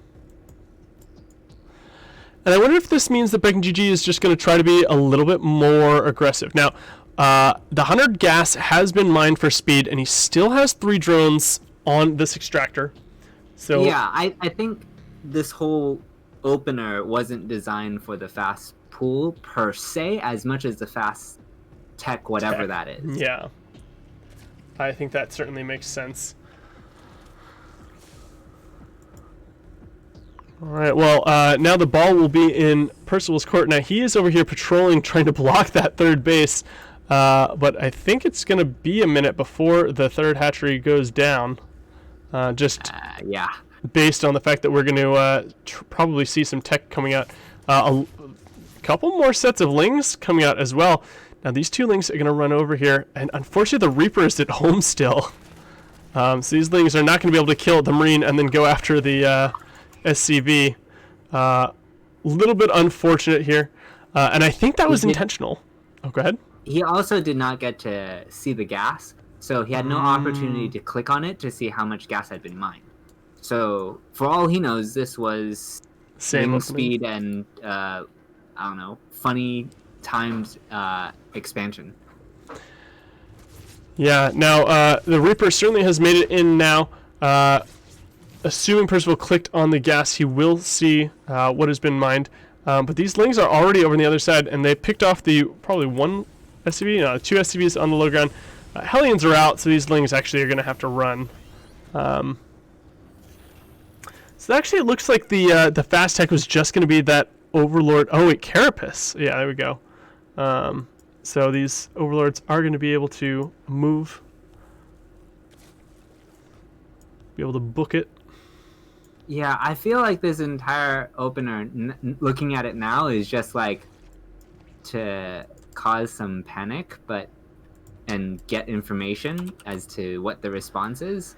And I wonder if this means that BreakingGG is just going to try to be a little bit more aggressive. Now, the 100 gas has been mined for speed, and he still has 3 drones on this extractor. So yeah, I think this whole opener wasn't designed for the fast pool per se, as much as the fast tech, whatever that is. Yeah. I think that certainly makes sense. All right, well, now the ball will be in Percival's court. Now, he is over here patrolling, trying to block that third base. But I think it's going to be a minute before the third hatchery goes down. Yeah. Based on the fact that we're going to probably see some tech coming out. A couple more sets of lings coming out as well. Now, these 2 lings are going to run over here. And unfortunately, the Reaper is at home still. So these lings are not going to be able to kill the Marine and then go after the SCV. Little bit unfortunate here. And I think that was intentional. Oh, go ahead. He also did not get to see the gas, so he had no opportunity to click on it to see how much gas had been mined. So, for all he knows, this was Same speed and, I don't know, funny timed expansion. Yeah, now, the Reaper certainly has made it in now. Assuming Percival clicked on the gas, he will see what has been mined. But these lings are already over on the other side, and they picked off the probably 1 SCV, no, 2 SCVs on the low ground. Hellions are out, so these lings actually are going to have to run. So actually, it looks like the fast tech was just going to be that Overlord. Oh wait, Carapace. Yeah, there we go. So these Overlords are going to be able to move, be able to book it. Yeah, I feel like this entire opener, looking at it now, is just like to cause some panic, and get information as to what the response is.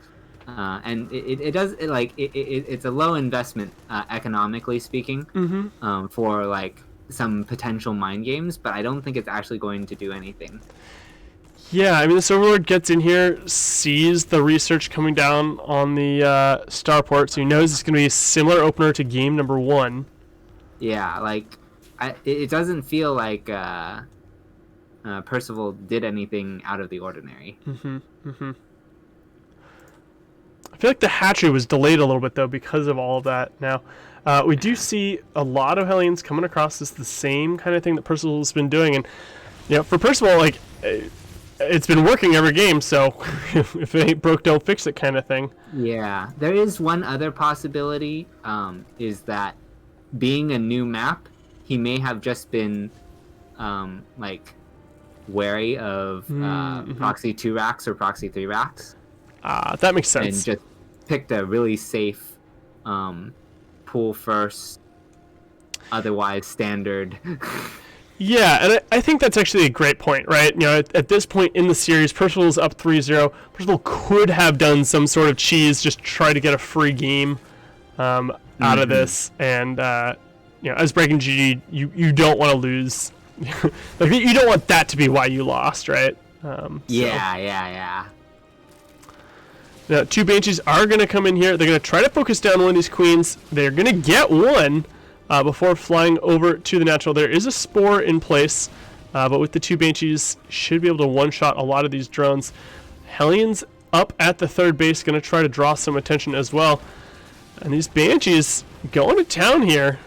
And it's a low investment, economically speaking, for like some potential mind games, but I don't think it's actually going to do anything. Yeah, I mean, this Overlord gets in here, sees the research coming down on the starport, so he knows it's going to be a similar opener to game number 1. Yeah, like, it doesn't feel like Percival did anything out of the ordinary. I feel like the hatchery was delayed a little bit, though, because of all of that. Now, we do see a lot of Hellions coming across this, the same kind of thing that Percival's been doing, and, you know, for Percival, like, it's been working every game, so if it ain't broke, don't fix it kind of thing. Yeah, there is one other possibility, is that being a new map, he may have just been, like, wary of proxy 2 racks or proxy 3 racks. That makes sense. And just picked a really safe pool first, otherwise standard. Yeah, and I think that's actually a great point, right? You know, at this point in the series, Percival's up 3-0. Percival could have done some sort of cheese, just try to get a free game out of this. And, you know, as BreakingGG, you don't want to lose. Like, you don't want that to be why you lost, right? Yeah. Now, 2 Banshees are going to come in here. They're going to try to focus down one of these queens. They're going to get one. Before flying over to the natural. There is a spore in place, but with the 2 Banshees, should be able to one-shot a lot of these drones. Hellions up at the third base, going to try to draw some attention as well. And these Banshees going to town here.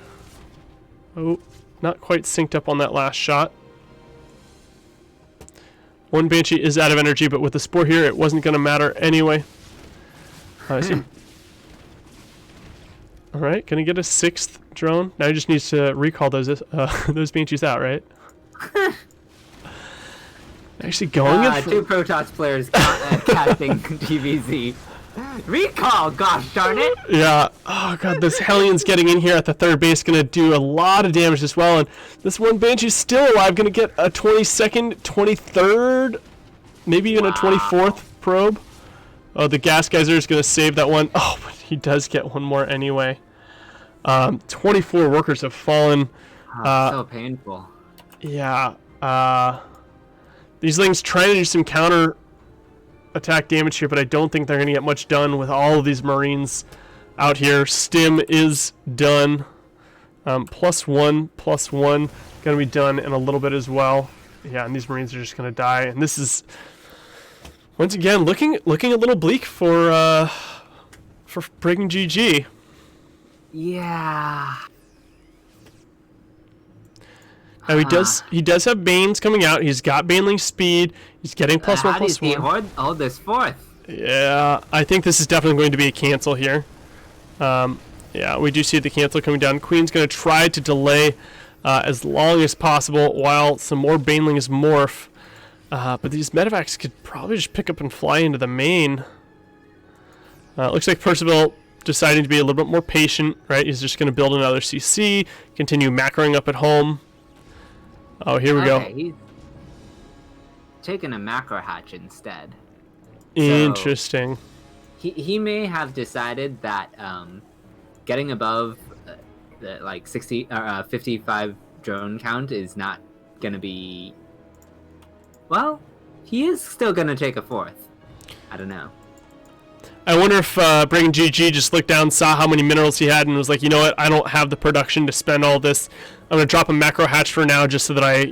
Oh, not quite synced up on that last shot. 1 Banshee is out of energy, but with the spore here, it wasn't going to matter anyway. Alright, gonna get a 6th drone. Now he just needs to recall those Banshees out, right? Actually going in for... 2 Protoss players casting TVZ. Recall, gosh darn it! Yeah, oh god, this Hellion's getting in here at the third base, gonna do a lot of damage as well, and this 1 Banshee's still alive, gonna get a 22nd, 23rd, maybe even a 24th probe. Oh, the gas geyser is gonna save that one. Oh, but he does get one more anyway. 24 workers have fallen. So painful. Yeah. These lings trying to do some counter attack damage here, but I don't think they're going to get much done with all of these Marines out here. Stim is done. +1, +1. Going to be done in a little bit as well. Yeah, and these Marines are just going to die. And this is, once again, looking a little bleak for BreakingGG. Yeah. Now he does have Banes coming out. He's got Baneling speed. He's getting +1, +1. How does he hold this fourth? Yeah, I think this is definitely going to be a cancel here. Yeah, we do see the cancel coming down. Queen's going to try to delay as long as possible while some more Banelings morph. But these medevacs could probably just pick up and fly into the main. Looks like Percival deciding to be a little bit more patient, right? He's just going to build another CC, continue macroing up at home. Oh, here we go. He's taking a macro hatch instead. Interesting. So he may have decided that getting above the like 60 or 55 drone count is not gonna be. Well, he is still gonna take a fourth. I don't know. I wonder if BreakingGG just looked down, saw how many minerals he had, and was like, you know what, I don't have the production to spend all this. I'm going to drop a macro hatch for now just so that I,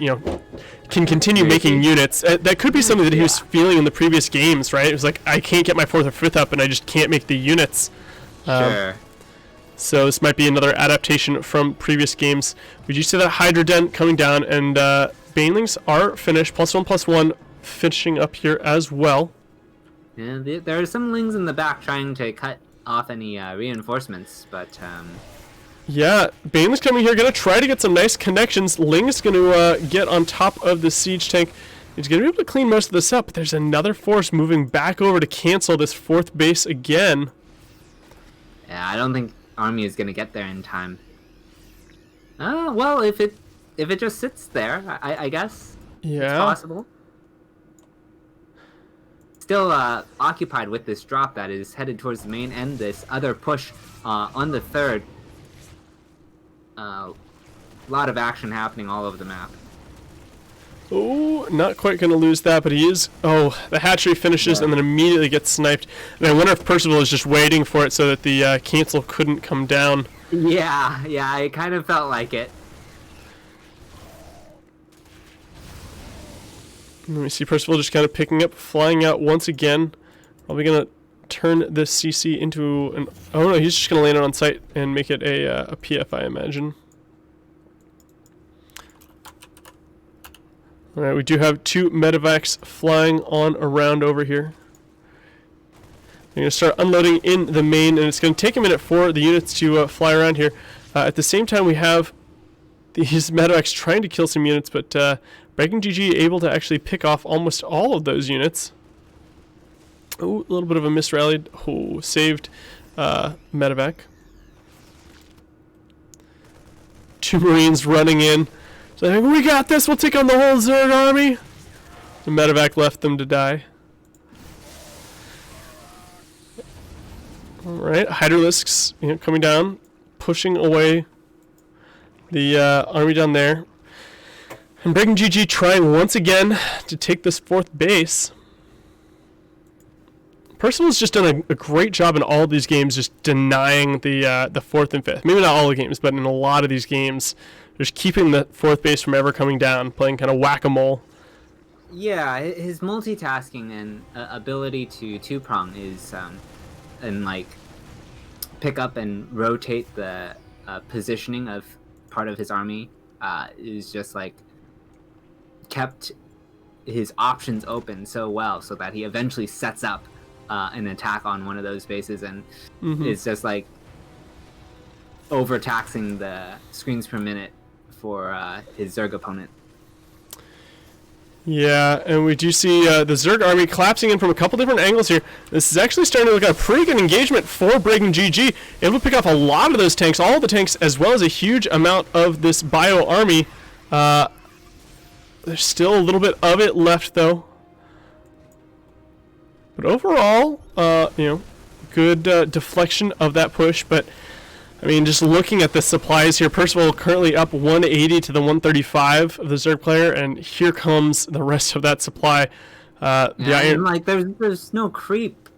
can continue making units. That could be something that he was feeling in the previous games, right? It was like, I can't get my 4th or 5th up, and I just can't make the units. Sure. So this might be another adaptation from previous games. We do see that Hydra Dent coming down, and Banelings are finished. +1, +1, finishing up here as well. Yeah, there are some Lings in the back trying to cut off any reinforcements, but yeah, Bane's coming here, gonna try to get some nice connections. Ling's gonna get on top of the siege tank. He's gonna be able to clean most of this up, but there's another force moving back over to cancel this 4th base again. Yeah, I don't think army is gonna get there in time. Well, if it just sits there, I guess Yeah. it's possible. Still occupied with this drop that is headed towards the main and this other push on the 3rd. A lot of action happening all over the map. Oh, not quite going to lose that, but he is. Oh, the hatchery finishes and then immediately gets sniped. And I wonder if Percival is just waiting for it so that the cancel couldn't come down. Yeah, it kind of felt like it. Let me see, Percival just kind of picking up, flying out once again. Probably going to turn this CC into an... Oh no, he's just going to land it on site and make it a PF, I imagine. Alright, we do have 2 medevacs flying on around over here. They're going to start unloading in the main, and it's going to take a minute for the units to fly around here. At the same time, we have these medevacs trying to kill some units, but BreakingGG able to actually pick off almost all of those units. Oh, a little bit of a misrallied. Oh, saved medevac. 2 Marines running in. So we got this. We'll take on the whole Zerg army. The medevac left them to die. All right, Hydralisks, coming down, pushing away the army down there. And BreakingGG trying once again to take this 4th base. Percival's just done a great job in all of these games, just denying the 4th and 5th. Maybe not all the games, but in a lot of these games, just keeping the 4th base from ever coming down, playing kind of whack-a-mole. Yeah, his multitasking and ability to two-prong is, and like pick up and rotate the positioning of part of his army is just like kept his options open so well, so that he eventually sets up an attack on one of those bases and is just like overtaxing the screens per minute for his Zerg opponent. Yeah, and we do see the Zerg army collapsing in from a couple different angles here. This is actually starting to look like a pretty good engagement for BreakingGG. Able to pick off a lot of those tanks, all the tanks, as well as a huge amount of this bio army. There's still a little bit of it left, though. But overall, good deflection of that push. But, I mean, just looking at the supplies here, Percival currently up 180 to the 135 of the Zerg player, and here comes the rest of that supply. The Yeah, iron. and, like there's no creep,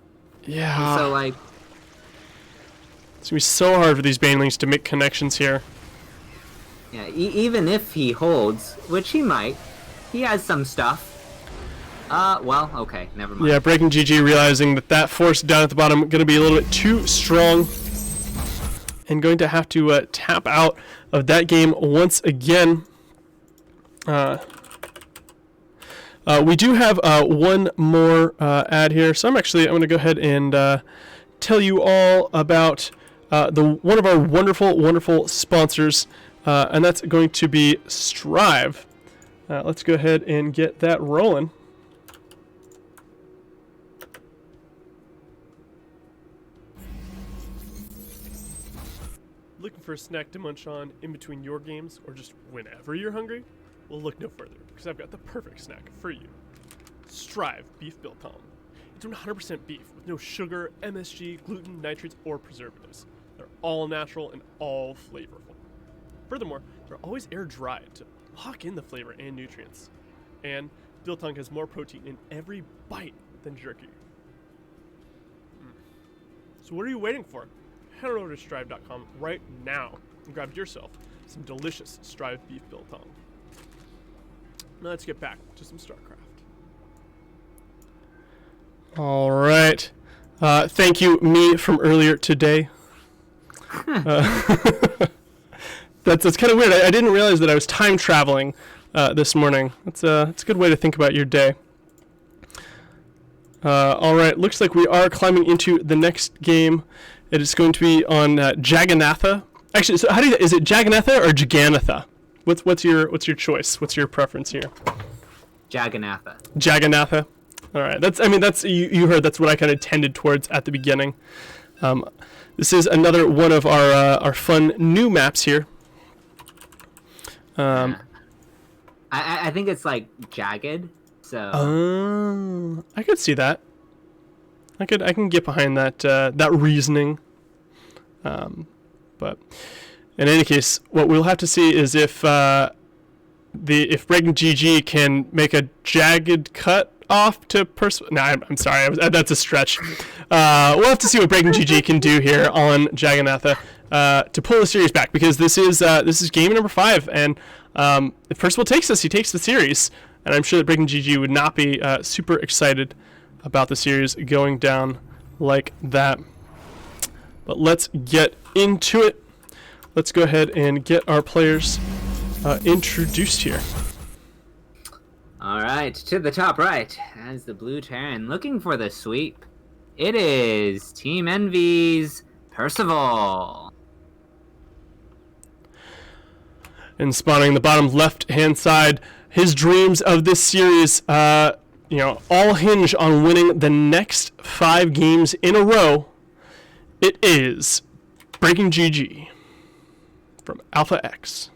Yeah. so like It's gonna be so hard for these banelings to make connections here. yeah, even if he holds, which he might, he has some stuff. Well, okay, never mind. Yeah, BreakingGG realizing that force down at the bottom going to be a little bit too strong, and going to have to tap out of that game once again. We do have one more ad here, so I'm going to go ahead and tell you all about one of our wonderful sponsors, and that's going to be Strive. Let's go ahead and get that rolling. Looking for a snack to munch on in between your games or just whenever you're hungry? Well, look no further, because I've got the perfect snack for you. Strive Beef Biltong. It's 100% beef with no sugar, MSG, gluten, nitrates, or preservatives. They're all natural and all flavorful. Furthermore, they're always air dried to lock in the flavor and nutrients. And Biltong has more protein in every bite than jerky. So what are you waiting for? Head on over to strive.com right now and grab yourself some delicious Strive Beef Biltong. Now let's get back to some StarCraft. All right. Thank you, me from earlier today. That's kind of weird. I didn't realize that I was time traveling this morning. It's a good way to think about your day. All right. Looks like we are climbing into the next game. It is going to be on Jagannatha. Actually, so is it Jagannatha or Jagannatha? What's your choice? What's your preference here? Jagannatha. Jagannatha. All right. That's you heard. That's what I kind of tended towards at the beginning. This is another one of our fun new maps here. I think it's like jagged. So. I could see that. I can get behind that reasoning. But in any case, what we'll have to see is if BreakingGG can make a jagged cut off to Percival. No, I'm sorry. That's a stretch. We'll have to see what BreakingGG can do here on Jagannatha to pull the series back, because this is game number 5, and if Percival takes this, he takes the series, and I'm sure that BreakingGG would not be super excited about the series going down like that. But let's get into it. Let's go ahead and get our players introduced here. All right, to the top right, as the Blue Terran looking for the sweep, it is Team Envy's Percival. And spawning the bottom left-hand side, his dreams of this series, all hinge on winning the next 5 games in a row. It is BreakingGG from Alpha X.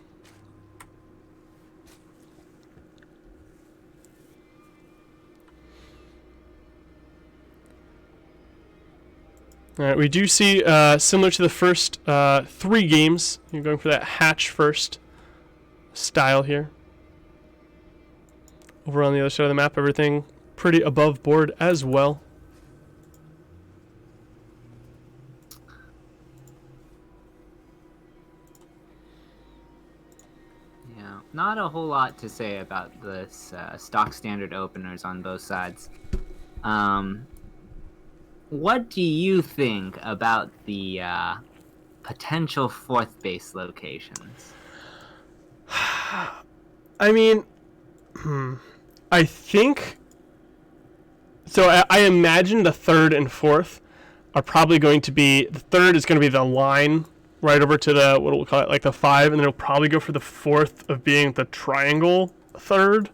All right, we do see, similar to the first 3 games, you're going for that hatch first style here. Over on the other side of the map, everything pretty above board as well. Yeah, not a whole lot to say about this stock standard openers on both sides. What do you think about the potential 4th base locations? I mean, I think so. I imagine the 3rd and 4th are probably going to be, the 3rd is going to be the line right over to the, what we'll call it, like the 5, and then it'll probably go for the 4th of being the triangle 3rd.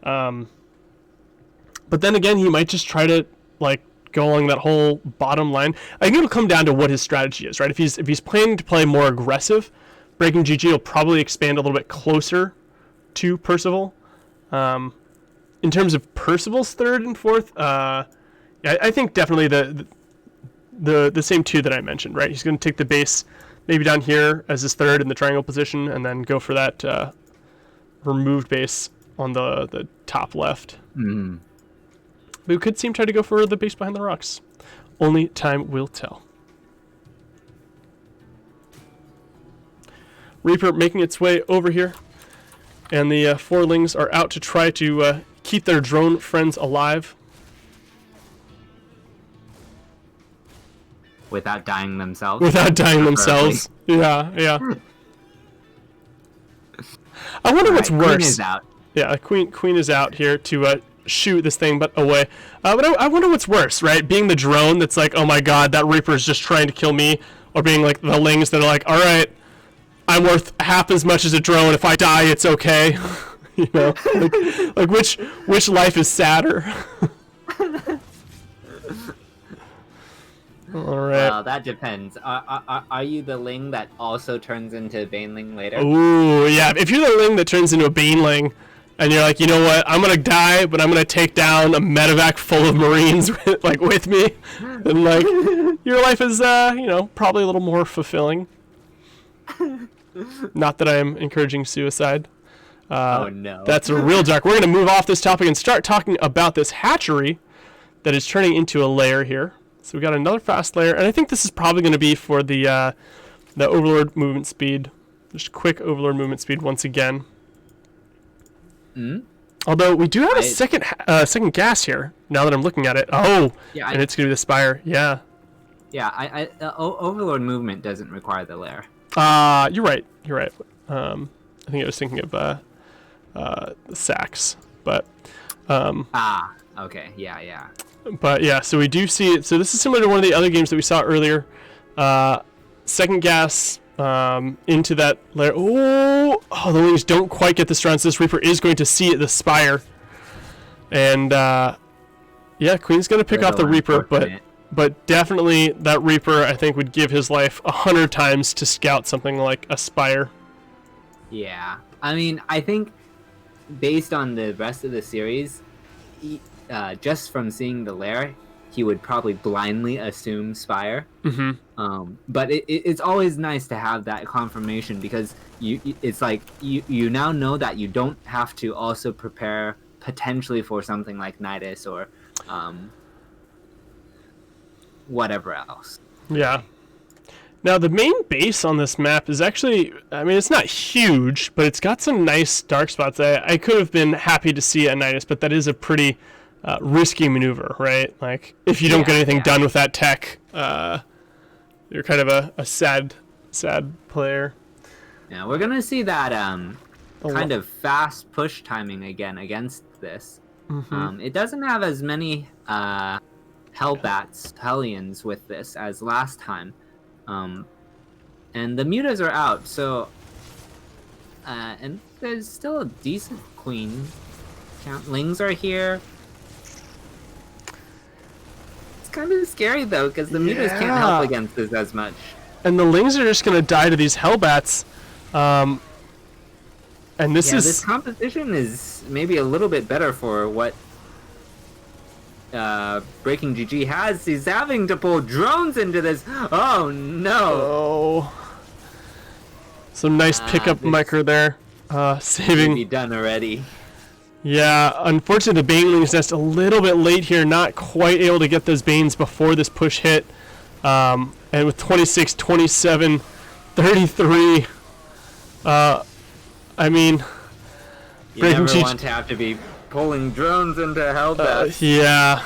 But then again, he might just try to like go along that whole bottom line. I think it'll come down to what his strategy is, right? If he's planning to play more aggressive, BreakingGG will probably expand a little bit closer to Percival. In terms of Percival's 3rd and 4th, I think definitely the same 2 that I mentioned, right? He's going to take the base maybe down here as his 3rd in the triangle position, and then go for that removed base on the top left. Mm. But we could see him try to go for the base behind the rocks. Only time will tell. Reaper making its way over here. And the Forlings are out to try to keep their drone friends alive. Without dying themselves. Without dying themselves. Yeah, yeah. I wonder what's worse. Queen is out. Yeah, Queen is out here to shoot this thing but away. But I wonder what's worse, right? Being the drone that's like, oh my god, that Reaper is just trying to kill me. Or being like the Lings that are like, alright, I'm worth half as much as a drone. If I die, it's okay. You know? Like which life is sadder? Alright. Well, that depends. Are you the Ling that also turns into Baneling later? Ooh, yeah. If you're the Ling that turns into a Baneling, and you're like, you know what, I'm gonna die, but I'm gonna take down a medevac full of Marines with me, and like, your life is, probably a little more fulfilling. Not that I am encouraging suicide. Oh no. That's a real dark. We're gonna move off this topic and start talking about this hatchery that is turning into a lair here. So we got another fast layer, and I think this is probably going to be for the Overlord movement speed. Just quick Overlord movement speed once again. Although we do have a second gas here. Now that I'm looking at it, and it's going to be the Spire. Yeah. Yeah, Overlord movement doesn't require the lair. You're right. I think I was thinking of the Sax, but. Okay. Yeah. But yeah, so we do see it. So this is similar to one of the other games that we saw earlier. Second gas into that layer. Oh, the Lings don't quite get this round, so this Reaper is going to see the Spire. And Queen's going to pick off the Reaper, but definitely that Reaper, I think, would give his life 100 times to scout something like a Spire. Yeah. I mean, I think based on the rest of the series, just from seeing the lair, he would probably blindly assume Spire. But it's always nice to have that confirmation, because it's like you now know that you don't have to also prepare potentially for something like Nidus or whatever else. Yeah. Now the main base on this map is actually, I mean, it's not huge, but it's got some nice dark spots. I could have been happy to see at Nidus, but that is a pretty risky maneuver, right? Like, if you don't get anything done with that tech, you're kind of a sad player. Yeah, we're gonna see that kind of fast push timing again against this. It doesn't have as many Hellions with this as last time, and the mutas are out, so and there's still a decent Queen count. Lings are here. It's kind of scary though, because the mutas can't help against this as much. And the Lings are just gonna die to these Hellbats. And this composition is maybe a little bit better for what BreakingGG has. He's having to pull drones into this. Oh no! Some nice pickup micro there, saving. Be done already. Yeah, unfortunately the Baneling's Nest a little bit late here, not quite able to get those Banes before this push hit. And with 26, 27, 33, I mean... You never want to have to be pulling drones into Hellbats. Yeah.